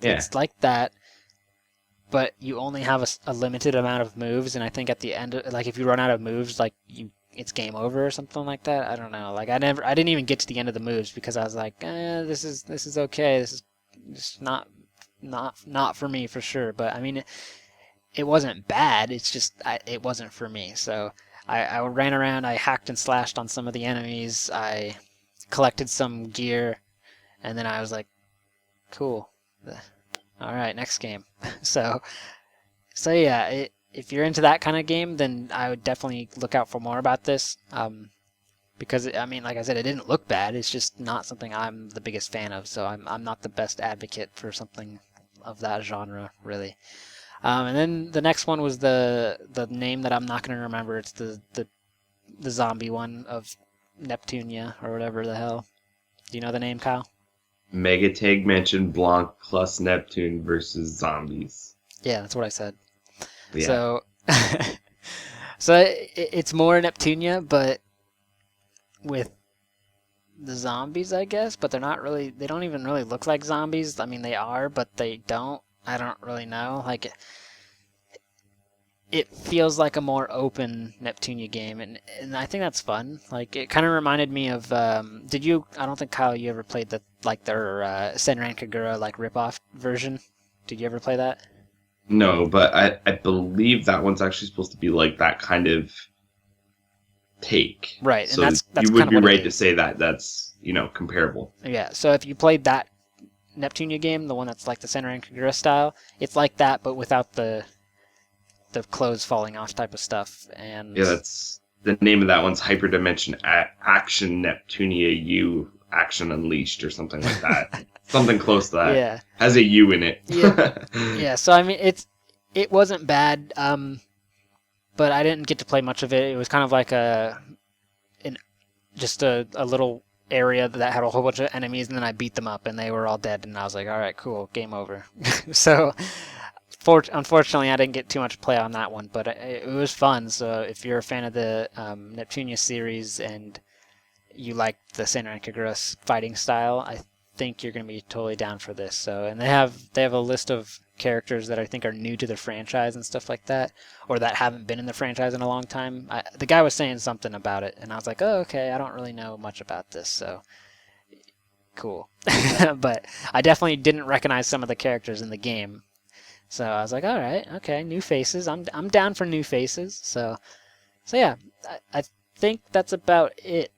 it's like that, but you only have a limited amount of moves, and I think at the end, like if you run out of moves, like it's game over or something like that. I don't know. Like I didn't even get to the end of the moves because I was like, this is okay. This is just not for me for sure. But I mean, it wasn't bad. It's just it wasn't for me. So I ran around. I hacked and slashed on some of the enemies. I collected some gear, and then I was like, cool. All right, next game. so yeah. If you're into that kind of game, then I would definitely look out for more about this. Because I mean, like I said, it didn't look bad. It's just not something I'm the biggest fan of. So I'm not the best advocate for something of that genre, really. And then the next one was the name that I'm not going to remember. It's the zombie one of Neptunia or whatever the hell. Do you know the name, Kyle? Megatag Mansion Blanc plus Neptune versus zombies. Yeah, that's what I said. Yeah. So, it's more Neptunia, but with the zombies, I guess. But they're not really. They don't even really look like zombies. I mean, they are, but they don't. I don't really know. Like, it feels like a more open Neptunia game, and I think that's fun. Like, it kind of reminded me of. Did you? I don't think Kyle, you ever played their Senran Kagura like ripoff version. Did you ever play that? No, but I believe that one's actually supposed to be like that kind of take. Right, so and that's you would kind be of what right it to is. say that that's comparable. Yeah, so if you played that Neptunia game, the one that's like the Senran Kagura style, it's like that, but without the clothes falling off type of stuff. And yeah, that's the name of that one's Hyperdimension Action Neptunia U Action Unleashed or something like that. Something close to that. Yeah. Has a U in it. Yeah, so I mean it wasn't bad, but I didn't get to play much of it. It was kind of like just a little area that had a whole bunch of enemies, and then I beat them up and they were all dead, and I was like, all right, cool, game over. So unfortunately I didn't get too much play on that one, but it was fun. So if you're a fan of the Neptunia series and you like the Senran Kagura fighting style, I think you're going to be totally down for this. So, and they have a list of characters that I think are new to the franchise and stuff like that, or that haven't been in the franchise in a long time. The guy was saying something about it, and I was like, oh, okay, I don't really know much about this, so cool. But I definitely didn't recognize some of the characters in the game, so I was like, all right, okay, new faces. I'm down for new faces. So yeah, I think that's about it.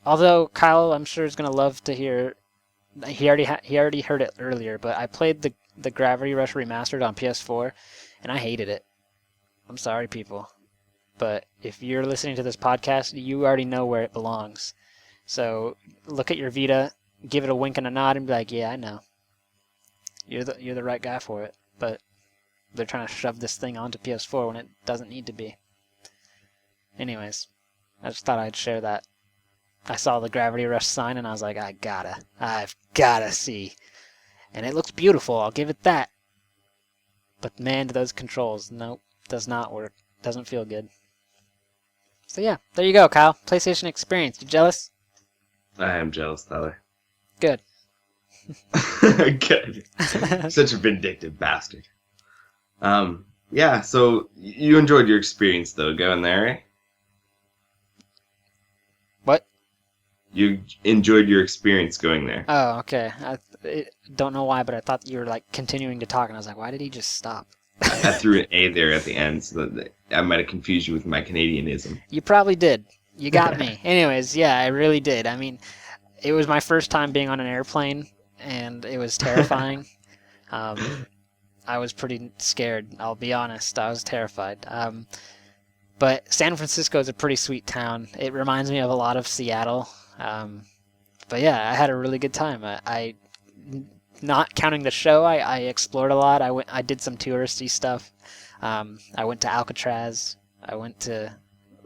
Although Kyle, I'm sure is gonna love to hear. He already heard it earlier, but I played the Gravity Rush Remastered on PS4, and I hated it. I'm sorry, people, but if you're listening to this podcast, you already know where it belongs. So look at your Vita, give it a wink and a nod, and be like, "Yeah, I know. You're the right guy for it." But they're trying to shove this thing onto PS4 when it doesn't need to be. Anyways, I just thought I'd share that. I saw the Gravity Rush sign and I was like, I've gotta see. And it looks beautiful, I'll give it that. But man, do those controls, nope, does not work. Doesn't feel good. So yeah, there you go, Kyle. PlayStation experience. You jealous? I am jealous, Tyler. Good. Good. Such a vindictive bastard. Yeah, so you enjoyed your experience though, going there, eh? What? You enjoyed your experience going there. Oh, okay. I don't know why, but I thought you were like continuing to talk, and I was like, why did he just stop? I threw an A there at the end, so that I might have confused you with my Canadianism. You probably did. You got me. Anyways, yeah, I really did. I mean, it was my first time being on an airplane, and it was terrifying. I was pretty scared, I'll be honest. I was terrified. But San Francisco is a pretty sweet town. It reminds me of a lot of Seattle. But yeah, I had a really good time. I not counting the show, I explored a lot. I did some touristy stuff. I went to Alcatraz. I went to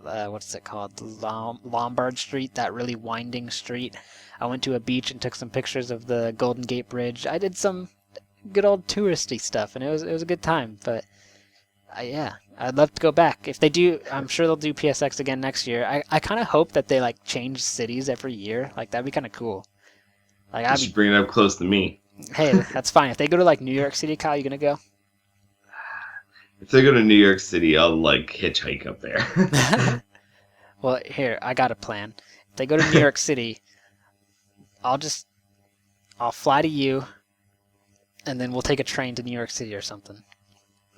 what's it called? Lombard Street, that really winding street. I went to a beach and took some pictures of the Golden Gate Bridge. I did some good old touristy stuff, and it was a good time. But yeah, I'd love to go back. If they do, I'm sure they'll do PSX again next year. I kind of hope that they like change cities every year. Like that'd be kind of cool. Like You should bring it up close to me. hey, that's fine. If they go to like New York City, Kyle, you gonna go? If they go to New York City, I'll like hitchhike up there. Well, here, I got a plan. If they go to New York City, I'll fly to you, and then we'll take a train to New York City or something.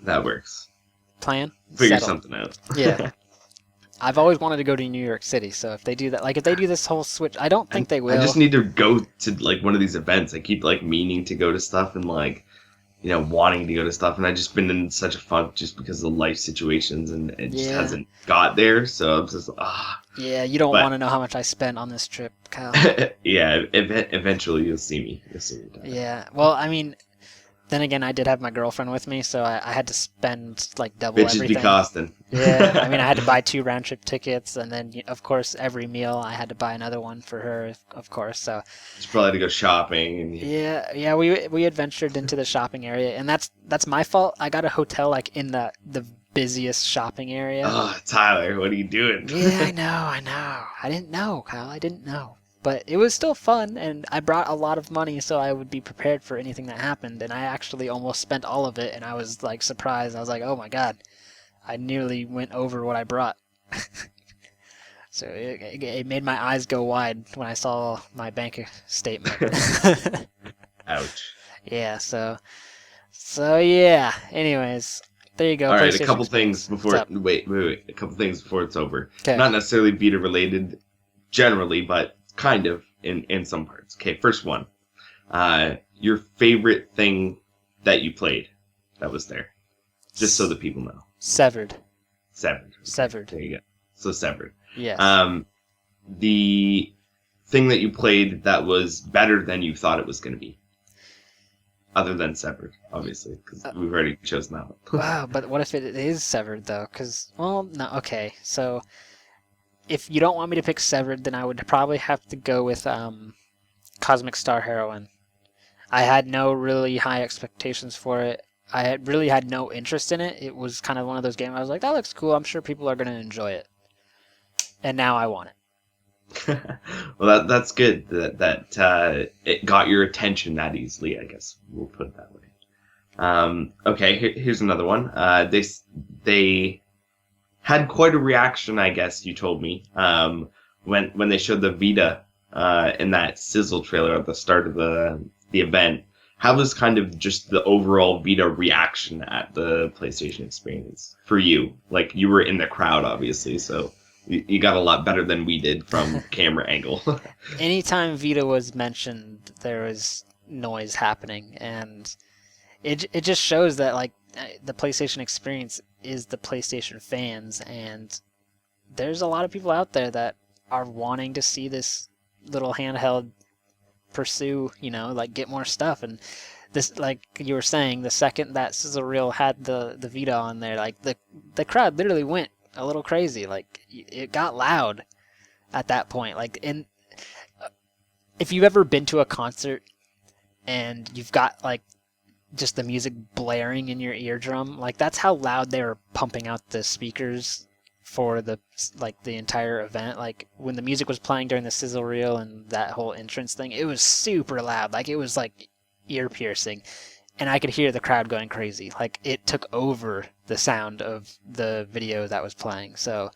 That works. Plan? Figure Settled. something out. Yeah. I've always wanted to go to New York City, so if they do that, like if they do this whole switch, I don't think they will. I just need to go to like one of these events. I keep like meaning to go to stuff and like, wanting to go to stuff, and I've just been in such a funk just because of life situations, and it just hasn't got there. So I'm just Yeah, you don't want to know how much I spent on this trip, Kyle. Yeah, eventually you'll see me. Yeah, well, I mean, then again, I did have my girlfriend with me, so I had to spend like double Bitches everything. be costing. Yeah, I mean, I had to buy 2 round trip tickets, and then of course every meal I had to buy another one for her, of course. So just probably had to go shopping. And yeah, we adventured into the shopping area, and that's my fault. I got a hotel like in the busiest shopping area. Oh, Tyler, what are you doing? Yeah, I know. I didn't know, Kyle. I didn't know. But it was still fun, and I brought a lot of money so I would be prepared for anything that happened, and I actually almost spent all of it, and I was like surprised. I was like, oh my god, I nearly went over what I brought. So it made my eyes go wide when I saw my bank statement. Ouch. Yeah, so yeah. Anyways, there you go. All right, PlayStation a couple experience. things before. Wait. A couple things before it's over. 'Kay. Not necessarily Vita related, generally, but kind of in some parts. Okay, first one. Your favorite thing that you played that was there, just so that people know. Severed. Severed. Severed. There you go. So Severed. Yes. The thing that you played that was better than you thought it was going to be. Other than Severed, obviously, because we've already chosen that one. Wow, but what if it is Severed, though? Because, well, no, okay. So, if you don't want me to pick Severed, then I would probably have to go with Cosmic Star Heroine. I had no really high expectations for it. I really had no interest in it. It was kind of one of those games I was like, that looks cool. I'm sure people are going to enjoy it. And now I want it. Well, that's good that it got your attention that easily, I guess. We'll put it that way. Okay, here's another one. They had quite a reaction, I guess you told me, when they showed the Vita in that sizzle trailer at the start of the event. How was kind of just the overall Vita reaction at the PlayStation experience for you? Like, you were in the crowd, obviously, so you got a lot better than we did from camera angle. Anytime Vita was mentioned, there was noise happening, and it just shows that like the PlayStation experience is the PlayStation fans, and there's a lot of people out there that are wanting to see this little handheld pursue, like get more stuff. And this, like you were saying, the second that sizzle reel had the Vita on there, like the crowd literally went a little crazy. Like it got loud at that point. Like, in if you've ever been to a concert and you've got like just the music blaring in your eardrum, like that's how loud they were pumping out the speakers for the entire event. Like when the music was playing during the sizzle reel and that whole entrance thing, it was super loud. Like it was like ear piercing, and I could hear the crowd going crazy. Like it took over the sound of the video that was playing. So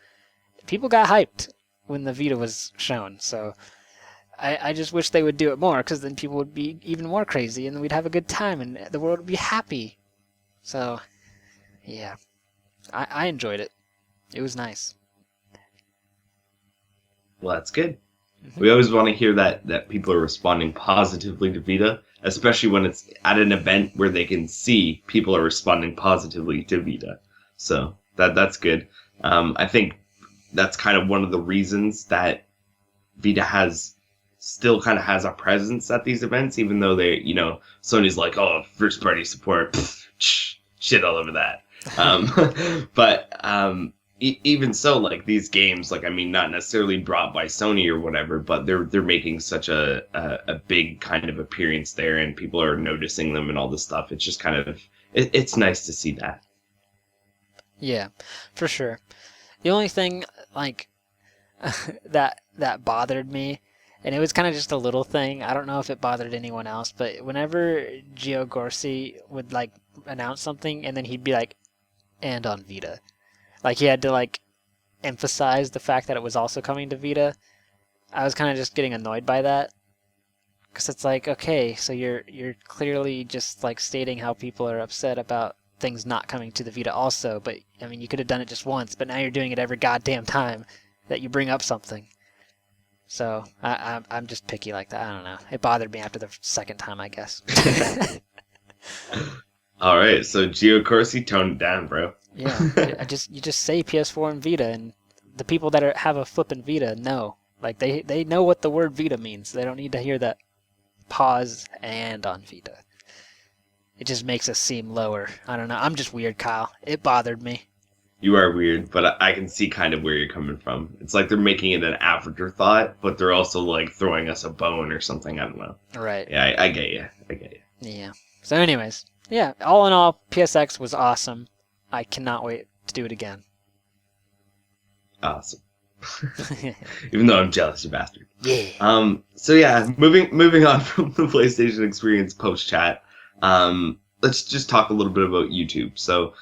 people got hyped when the Vita was shown. So I just wish they would do it more, because then people would be even more crazy and we'd have a good time and the world would be happy. So yeah, I enjoyed it. It was nice. Well, that's good. We always want to hear that people are responding positively to Vita, especially when it's at an event where they can see people are responding positively to Vita. So that's good. I think that's kind of one of the reasons that Vita still kind of has a presence at these events, even though Sony's like, oh, first party support, shit all over that. But even so, like these games, like I mean, not necessarily brought by Sony or whatever, but they're making such a big kind of appearance there, and people are noticing them and all this stuff. It's just kind of it's nice to see that. Yeah, for sure. The only thing like that bothered me, and it was kind of just a little thing. I don't know if it bothered anyone else, but whenever Gio Gorsi would like announce something and then he'd be like, "and on Vita," like he had to like emphasize the fact that it was also coming to Vita. I was kind of just getting annoyed by that because it's like, okay, so you're clearly just like stating how people are upset about things not coming to the Vita also, but I mean you could have done it just once, but now you're doing it every goddamn time that you bring up something. So I'm just picky like that. I don't know. It bothered me after the second time, I guess. All right, so Gio Corsi toned it down, bro. Yeah, you just say PS4 and Vita, and the people that have a flippin' Vita know. Like they know what the word Vita means. They don't need to hear that pause and on Vita. It just makes us seem lower. I don't know. I'm just weird, Kyle. It bothered me. You are weird, but I can see kind of where you're coming from. It's like they're making it an afterthought, but they're also like throwing us a bone or something. I don't know. Right. Yeah, I get you. I get you. Yeah. So anyways, yeah, all in all, PSX was awesome. I cannot wait to do it again. Awesome. Even though I'm jealous, you bastard. Yeah. So yeah, moving on from the PlayStation experience post chat. Let's just talk a little bit about YouTube. So,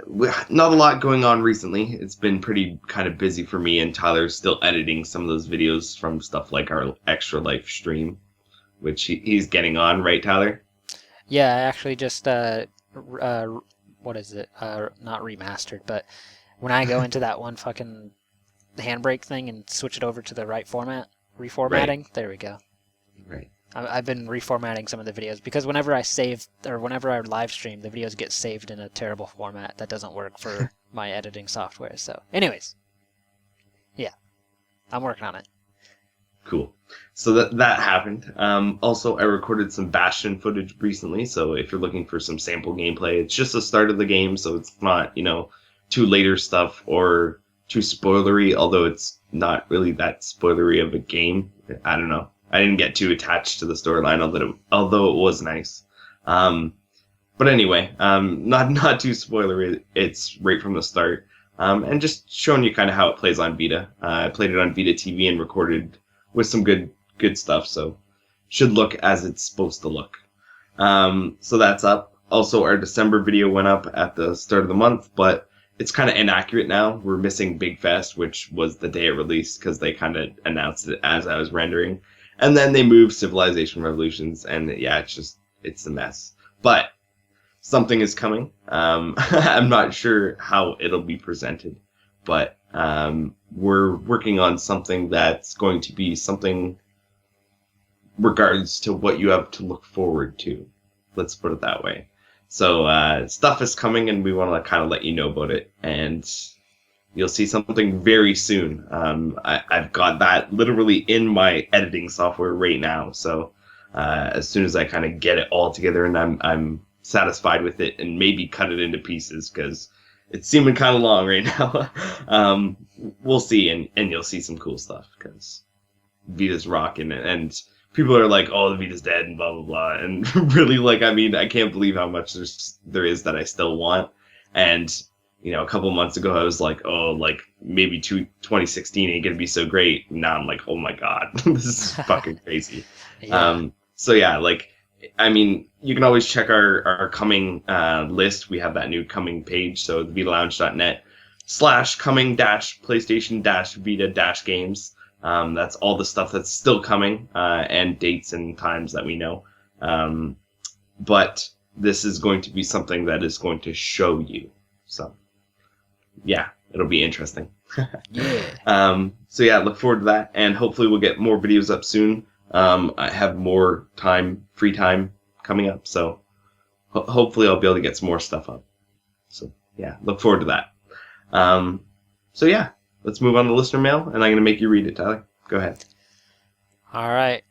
not a lot going on recently. It's been pretty kind of busy for me, and Tyler's still editing some of those videos from stuff like our Extra Life stream, which he's getting on, right, Tyler? Yeah, I actually just what is it? Not remastered, but when I go into that one fucking handbrake thing and switch it over to the right format, reformatting. Right. There we go. Right. I've been reformatting some of the videos because whenever I save or whenever I live stream, the videos get saved in a terrible format that doesn't work for my editing software. So, anyways, yeah, I'm working on it. Cool. So that happened. Also, I recorded some Bastion footage recently. So if you're looking for some sample gameplay, it's just the start of the game, so it's not too later stuff or too spoilery. Although it's not really that spoilery of a game. I don't know. I didn't get too attached to the storyline, although it was nice. But anyway, not too spoilery. It's right from the start, and just showing you kind of how it plays on Vita. I played it on Vita TV and recorded with some good stuff, so should look as it's supposed to look. So that's up. Also, our December video went up at the start of the month, but it's kind of inaccurate now. We're missing Big Fest, which was the day it released, because they kind of announced it as I was rendering. And then they moved Civilization Revolutions, and yeah, it's a mess. But something is coming. I'm not sure how it'll be presented, but we're working on something that's going to be something regards to what you have to look forward to. Let's put it that way. So stuff is coming, and we want to kind of let you know about it, and you'll see something very soon. I've got that literally in my editing software right now. So as soon as I kind of get it all together and I'm satisfied with it, and maybe cut it into pieces because it's seeming kind of long right now. We'll see, and you'll see some cool stuff because Vita's rocking, and people are like, "Oh, the Vita's dead," and blah blah blah. And really, like, I mean, I can't believe how much there is that I still want. And a couple months ago, I was like, "Oh, like maybe 2016 ain't gonna be so great." Now I'm like, "Oh my god, this is fucking crazy." Yeah. So yeah, like, I mean, you can always check our coming list. We have that new coming page, so the VitaLounge.net/coming-PlayStation-Vita-games. That's all the stuff that's still coming, and dates and times that we know. But this is going to be something that is going to show you. So, yeah. it'll be interesting. Yeah. So yeah, look forward to that, and hopefully we'll get more videos up soon. I have more free time coming up, so hopefully I'll be able to get some more stuff up. So yeah, look forward to that. So yeah, let's move on to listener mail, and I'm going to make you read it, Tyler. Go ahead. All right.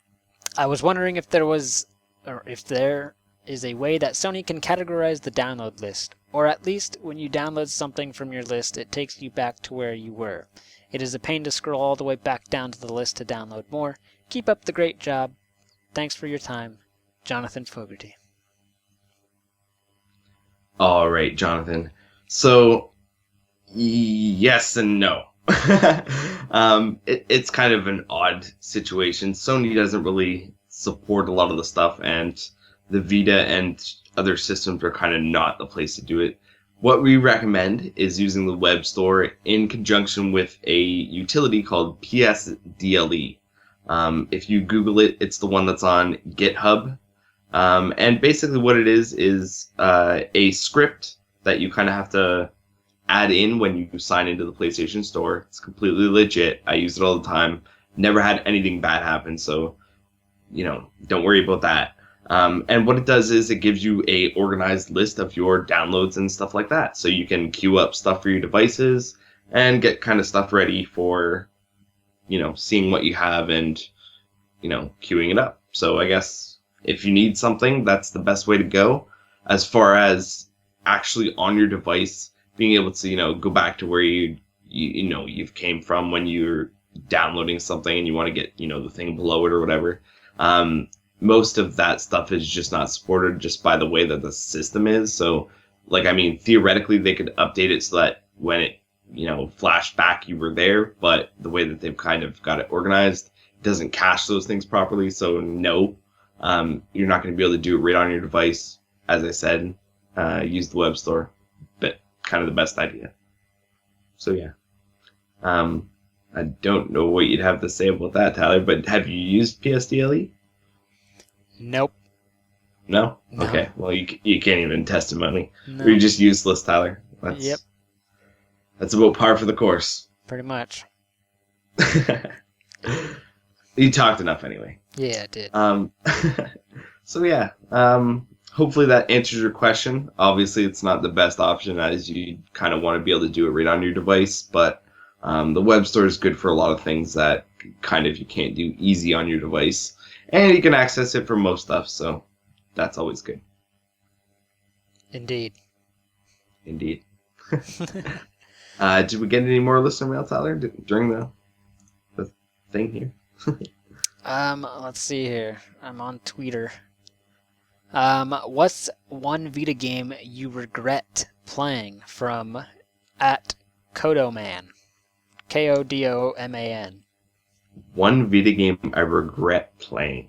I was wondering if there is a way that Sony can categorize the download list, or at least when you download something from your list, it takes you back to where you were. It is a pain to scroll all the way back down to the list to download more. Keep up the great job. Thanks for your time, Jonathan Fogarty. All right, Jonathan. So yes and no. It's kind of an odd situation. Sony doesn't really support a lot of the stuff, and the Vita and other systems are kind of not the place to do it. What we recommend is using the web store in conjunction with a utility called PSDLE. If you Google it, it's the one that's on GitHub. And basically what it is a script that you kind of have to add in when you sign into the PlayStation Store. It's completely legit. I use it all the time. Never had anything bad happen, so, don't worry about that. And what it does is it gives you a organized list of your downloads and stuff like that. So you can queue up stuff for your devices and get kind of stuff ready for, seeing what you have and, queuing it up. So I guess if you need something, that's the best way to go. As far as actually on your device, being able to, go back to where you've came from when you're downloading something and you want to get, the thing below it or whatever. Most of that stuff is just not supported just by the way that the system is. So, theoretically, they could update it so that when it, flashed back, you were there. But the way that they've kind of got it organized, it doesn't cache those things properly. So, no, you're not going to be able to do it right on your device. As I said, use the web store, but kind of the best idea. So, yeah. I don't know what you'd have to say about that, Tyler, but have you used PSDLE? Nope. No? No. Okay. Well, you can't even testimony. No. Or you're just useless, Tyler. Yep. That's about par for the course. Pretty much. You talked enough anyway. Yeah, I did. So yeah. Hopefully that answers your question. Obviously, it's not the best option as you kind of want to be able to do it right on your device, but the web store is good for a lot of things that kind of you can't do easy on your device. And you can access it for most stuff, so that's always good. Indeed. Did we get any more listener mail, Tyler, during the thing here? Let's see here. I'm on Twitter. What's one Vita game you regret playing from @Kodoman? KODOMAN. One Vita game I regret playing.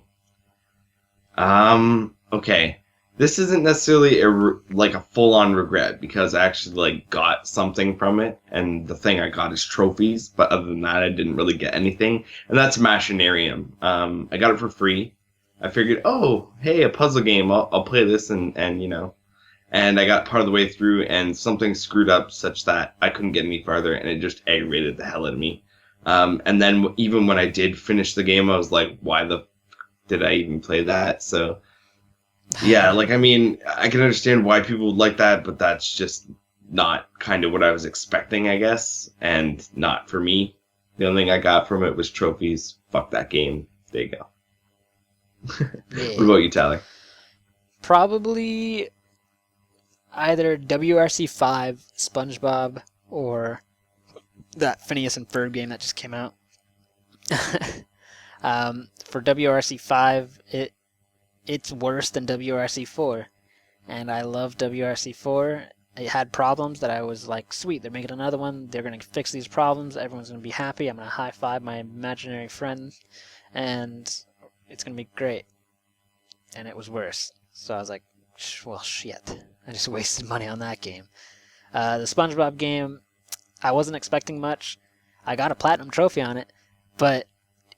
Okay. This isn't necessarily a full-on regret because I actually got something from it, and the thing I got is trophies. But other than that, I didn't really get anything, and that's Machinarium. I got it for free. I figured, oh, hey, a puzzle game. I'll play this, and I got part of the way through, and something screwed up such that I couldn't get any farther, and it just aggravated the hell out of me. And then even when I did finish the game, I was like, why the did I even play that? So, yeah, I can understand why people would like that, but that's just not kind of what I was expecting, I guess, and not for me. The only thing I got from it was trophies. Fuck that game. There you go. Yeah. What about you, Tyler? Probably either WRC 5, SpongeBob, or that Phineas and Ferb game that just came out. For WRC 5, it's worse than WRC 4, and I love WRC 4. It had problems that I was like, sweet, they're making another one, they're going to fix these problems, everyone's going to be happy, I'm going to high-five my imaginary friend, and it's going to be great. And it was worse. So I was like, well, shit. I just wasted money on that game. The SpongeBob game, I wasn't expecting much. I got a platinum trophy on it, but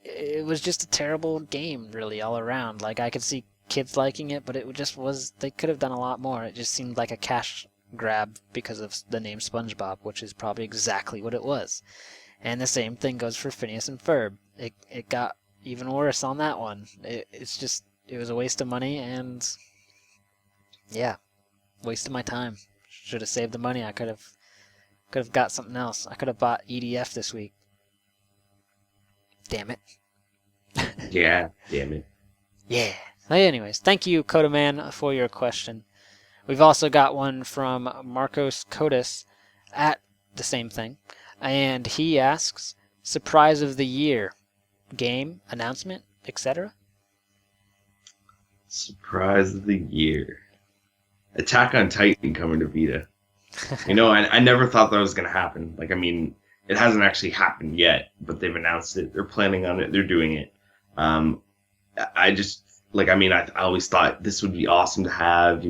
it was just a terrible game, really, all around. I could see kids liking it, but it just was, they could have done a lot more. It just seemed like a cash grab because of the name SpongeBob, which is probably exactly what it was. And the same thing goes for Phineas and Ferb. It got even worse on that one. It was a waste of money, and yeah, wasted my time. Should have saved the money. I could have got something else. I could have bought EDF this week. Damn it. Yeah, damn it. Yeah. Anyways, thank you, Codaman, for your question. We've also got one from Marcos Codis at the same thing, and he asks, surprise of the year, game, announcement, etc.? Surprise of the year. Attack on Titan coming to Vita. I never thought that was going to happen. It hasn't actually happened yet, but they've announced it. They're planning on it. They're doing it. I always thought this would be awesome to have,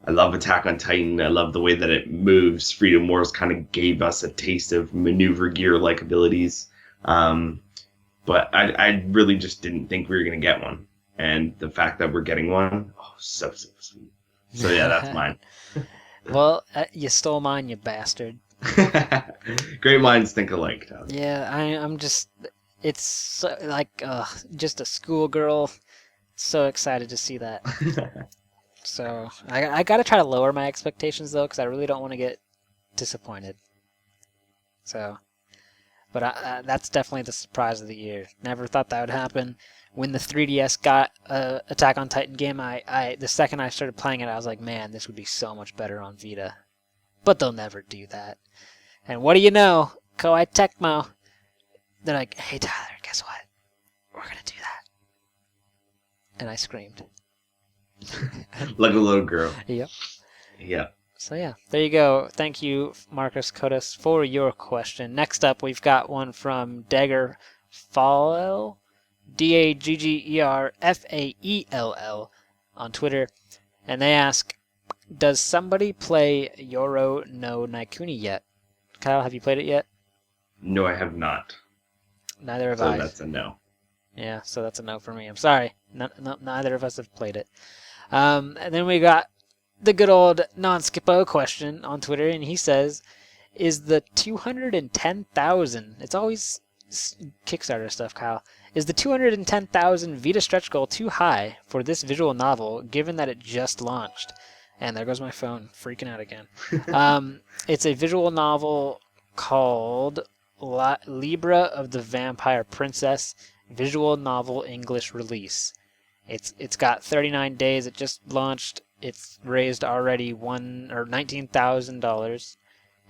I love Attack on Titan. I love the way that it moves. Freedom Wars kind of gave us a taste of maneuver gear-like abilities. But I really just didn't think we were going to get one. And the fact that we're getting one, so sweet. So yeah, that's mine. Well, you stole mine, you bastard. Great minds think alike, Tyler. Yeah, I'm just, it's just a schoolgirl. So excited to see that. So I gotta try to lower my expectations though, because I really don't want to get disappointed. So, but that's definitely the surprise of the year. Never thought that would happen. When the 3DS got Attack on Titan game, the second I started playing it, I was like, man, this would be so much better on Vita. But they'll never do that. And what do you know? Koei Tecmo. They're like, hey Tyler, guess what? We're gonna do that. And I screamed. Like a little girl. Yep. Yep. So yeah, there you go. Thank you, Marcus Kodas, for your question. Next up, we've got one from Dagger Fallel, Daggerfaell on Twitter, and they ask, does somebody play Yoro no Naikuni yet? Kyle, have you played it yet? No, I have not. Neither have So I. that's a no. Yeah, so that's a no for me. I'm sorry. Neither of us have played it. And then we got the good old non-Skippo question on Twitter, and he says, is the 210,000, it's always Kickstarter stuff, Kyle, is the 210,000 Vita stretch goal too high for this visual novel, given that it just launched? And there goes my phone, freaking out again. It's a visual novel called Libra of the Vampire Princess, visual novel English release. It's got 39 days. It just launched. It's raised already $19,000,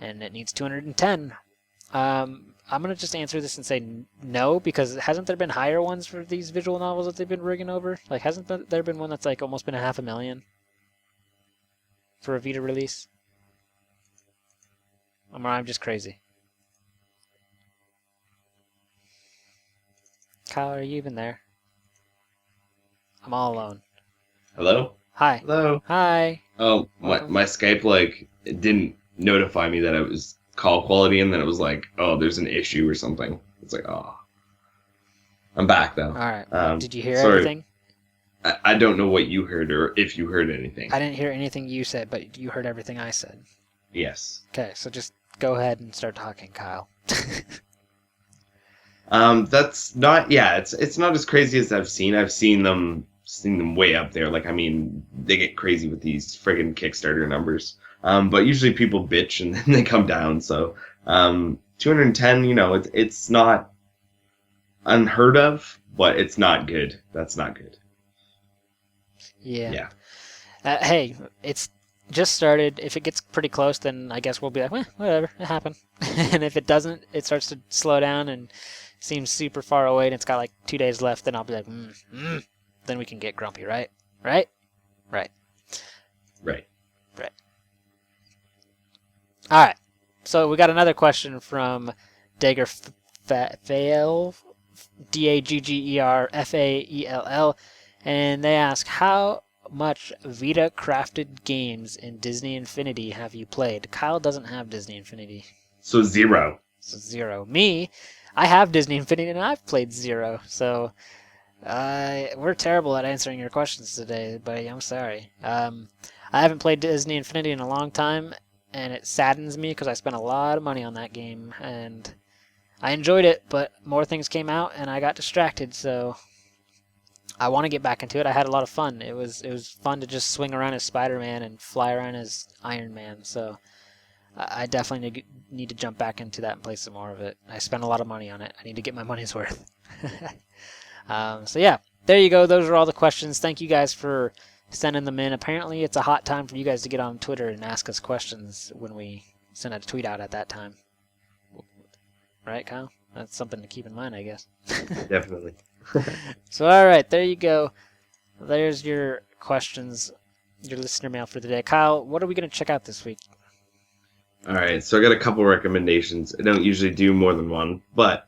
and it needs 210. I'm gonna just answer this and say no, because hasn't there been higher ones for these visual novels that they've been rigging over? Like, hasn't there been one that's like almost been $500,000 for a Vita release? Or I'm just crazy. Kyle, are you even there? I'm all alone. Hello? Hi. Hello? Hi. Oh, my Skype, it didn't notify me that it was call quality, and then it was like, oh, there's an issue or something. It's like, oh. I'm back, though. All right. Did you hear sorry. everything? I don't know what you heard, or if you heard anything. I didn't hear anything you said, but you heard everything I said. Yes. Okay, so just go ahead and start talking, Kyle. That's not, it's not as crazy as I've seen. I've seen them way up there. They get crazy with these friggin' Kickstarter numbers. But usually people bitch and then they come down. So, 210, it's not unheard of, but it's not good. That's not good. Yeah. Hey, it's just started. If it gets pretty close, then I guess we'll be like, whatever, it happened. And if it doesn't, it starts to slow down and seems super far away, and it's got like 2 days left, then I'll be like, then we can get grumpy, right? Right. All right. So we got another question from Daggerfaell, Daggerfaell, and they ask, how much Vita crafted games in Disney Infinity have you played? Kyle doesn't have Disney Infinity. So 0. So 0. Me, I have Disney Infinity and I've played 0. So we're terrible at answering your questions today, buddy. I'm sorry. I haven't played Disney Infinity in a long time, and it saddens me because I spent a lot of money on that game, and I enjoyed it, but more things came out, and I got distracted, so I want to get back into it. I had a lot of fun. It was fun to just swing around as Spider-Man and fly around as Iron Man, so I definitely need to jump back into that and play some more of it. I spent a lot of money on it. I need to get my money's worth. So yeah, there you go. Those are all the questions. Thank you guys for sending them in. Apparently, it's a hot time for you guys to get on Twitter and ask us questions when we send a tweet out at that time. Right, Kyle? That's something to keep in mind, I guess. Definitely. So, all right, there you go. There's your questions, your listener mail for the day. Kyle, what are we going to check out this week? All right, so I got a couple recommendations. I don't usually do more than one, but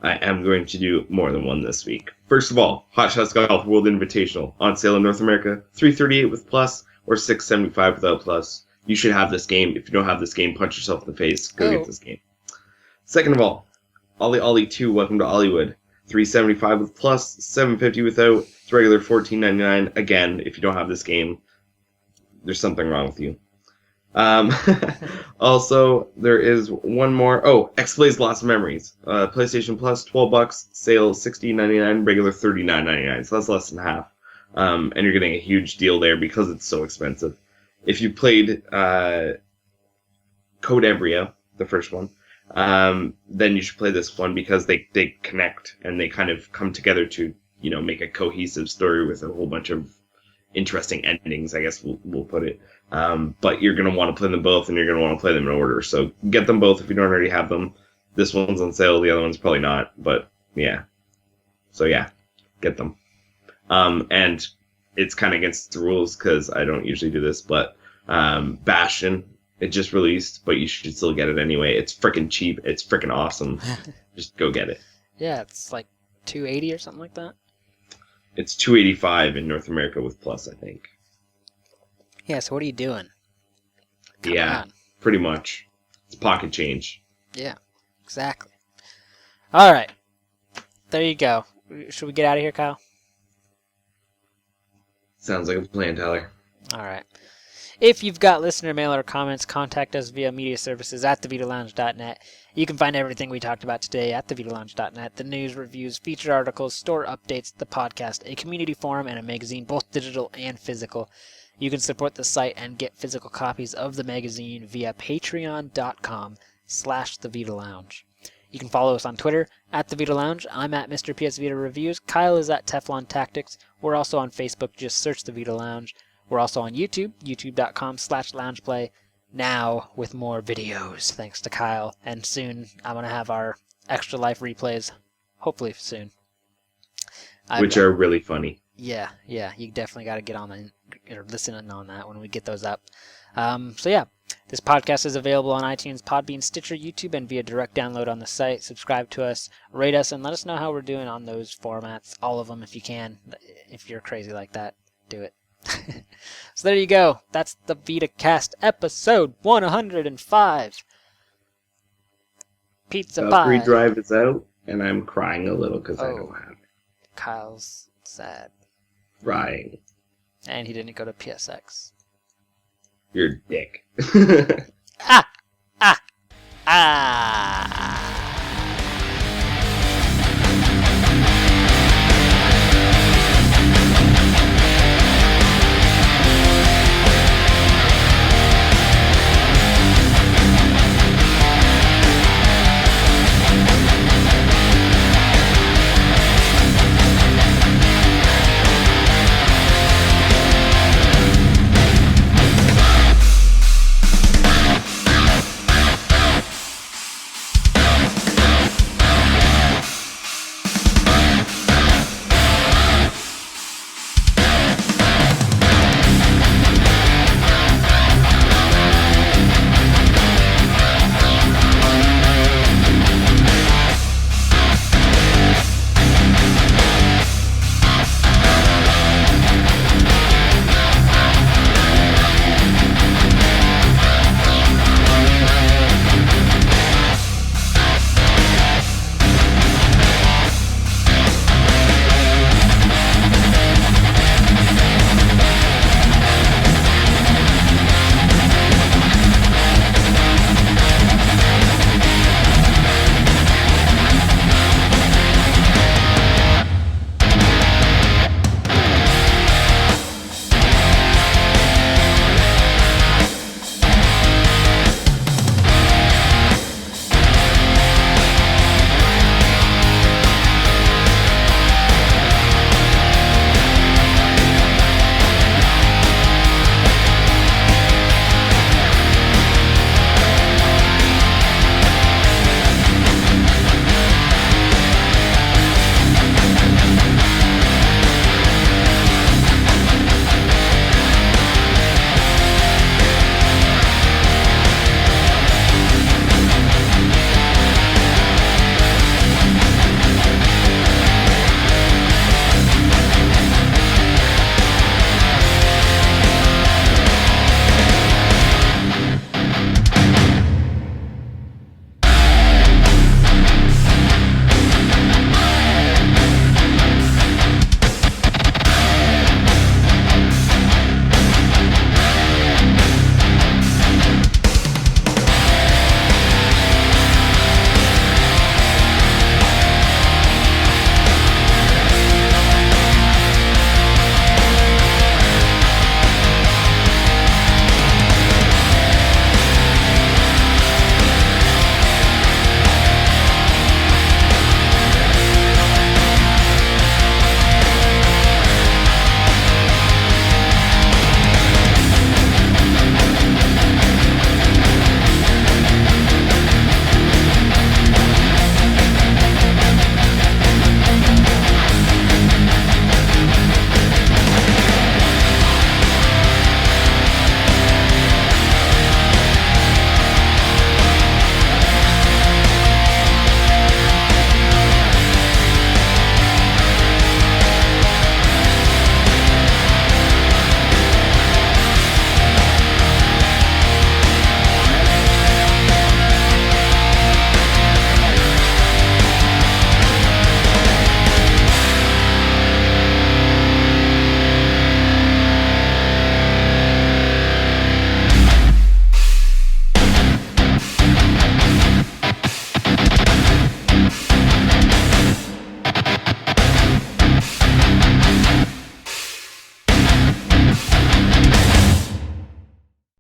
I am going to do more than one this week. First of all, Hot Shots Golf World Invitational on sale in North America, $338 with Plus or $675 without Plus. You should have this game. If you don't have this game, punch yourself in the face. Go get this game. Second of all, Ollie Ollie 2, Welcome to Hollywood, $375 with Plus, $750 without. It's regular $14.99. Again, if you don't have this game, there's something wrong with you. Also, there is one more. Oh, X-Blaze Lost Memories. PlayStation Plus, $12, sale $16.99, regular $39.99. So that's less than half. And you're getting a huge deal there because it's so expensive. If you played Code Embryo, the first one, then you should play this one because they connect and they kind of come together to, you know, make a cohesive story with a whole bunch of interesting endings, I guess we'll put it. But you're going to want to play them both, and you're going to want to play them in order. So get them both if you don't already have them. This one's on sale, the other one's probably not, but yeah. So yeah, get them. And it's kind of against the rules because I don't usually do this, but Bastion, it just released, but you should still get it anyway. It's freaking cheap. It's freaking awesome. Just go get it. Yeah, it's like $280 or something like that. It's $285 in North America with Plus, I think. Yeah, so what are you doing? Come on. Pretty much. It's pocket change. Yeah, exactly. All right. There you go. Should we get out of here, Kyle? Sounds like a plan, Tyler. All right. If you've got listener mail or comments, contact us via media services at thevitalounge.net. You can find everything we talked about today at thevitalounge.net. The news, reviews, featured articles, store updates, the podcast, a community forum, and a magazine, both digital and physical. You can support the site and get physical copies of the magazine via patreon.com/thevitalounge. You can follow us on Twitter at The Vita Lounge. I'm at Mr. PSVita Reviews. Kyle is at Teflon Tactics. We're also on Facebook. Just search The Vita Lounge. We're also on YouTube, youtube.com/loungeplay. Now with more videos, thanks to Kyle. And soon I'm going to have our Extra Life replays. Hopefully soon. Which are really funny. Yeah, you definitely got to get on and or listen on that when we get those up. So yeah, this podcast is available on iTunes, Podbean, Stitcher, YouTube, and via direct download on the site. Subscribe to us, rate us, and let us know how we're doing on those formats. All of them if you can. If you're crazy like that, do it. So there you go. That's the Vita Cast episode 105. Pizza pie. Valkyrie Drive is out, and I'm crying a little because I don't have it. Kyle's sad. Crying. And he didn't go to PSX. You're a dick. Ah!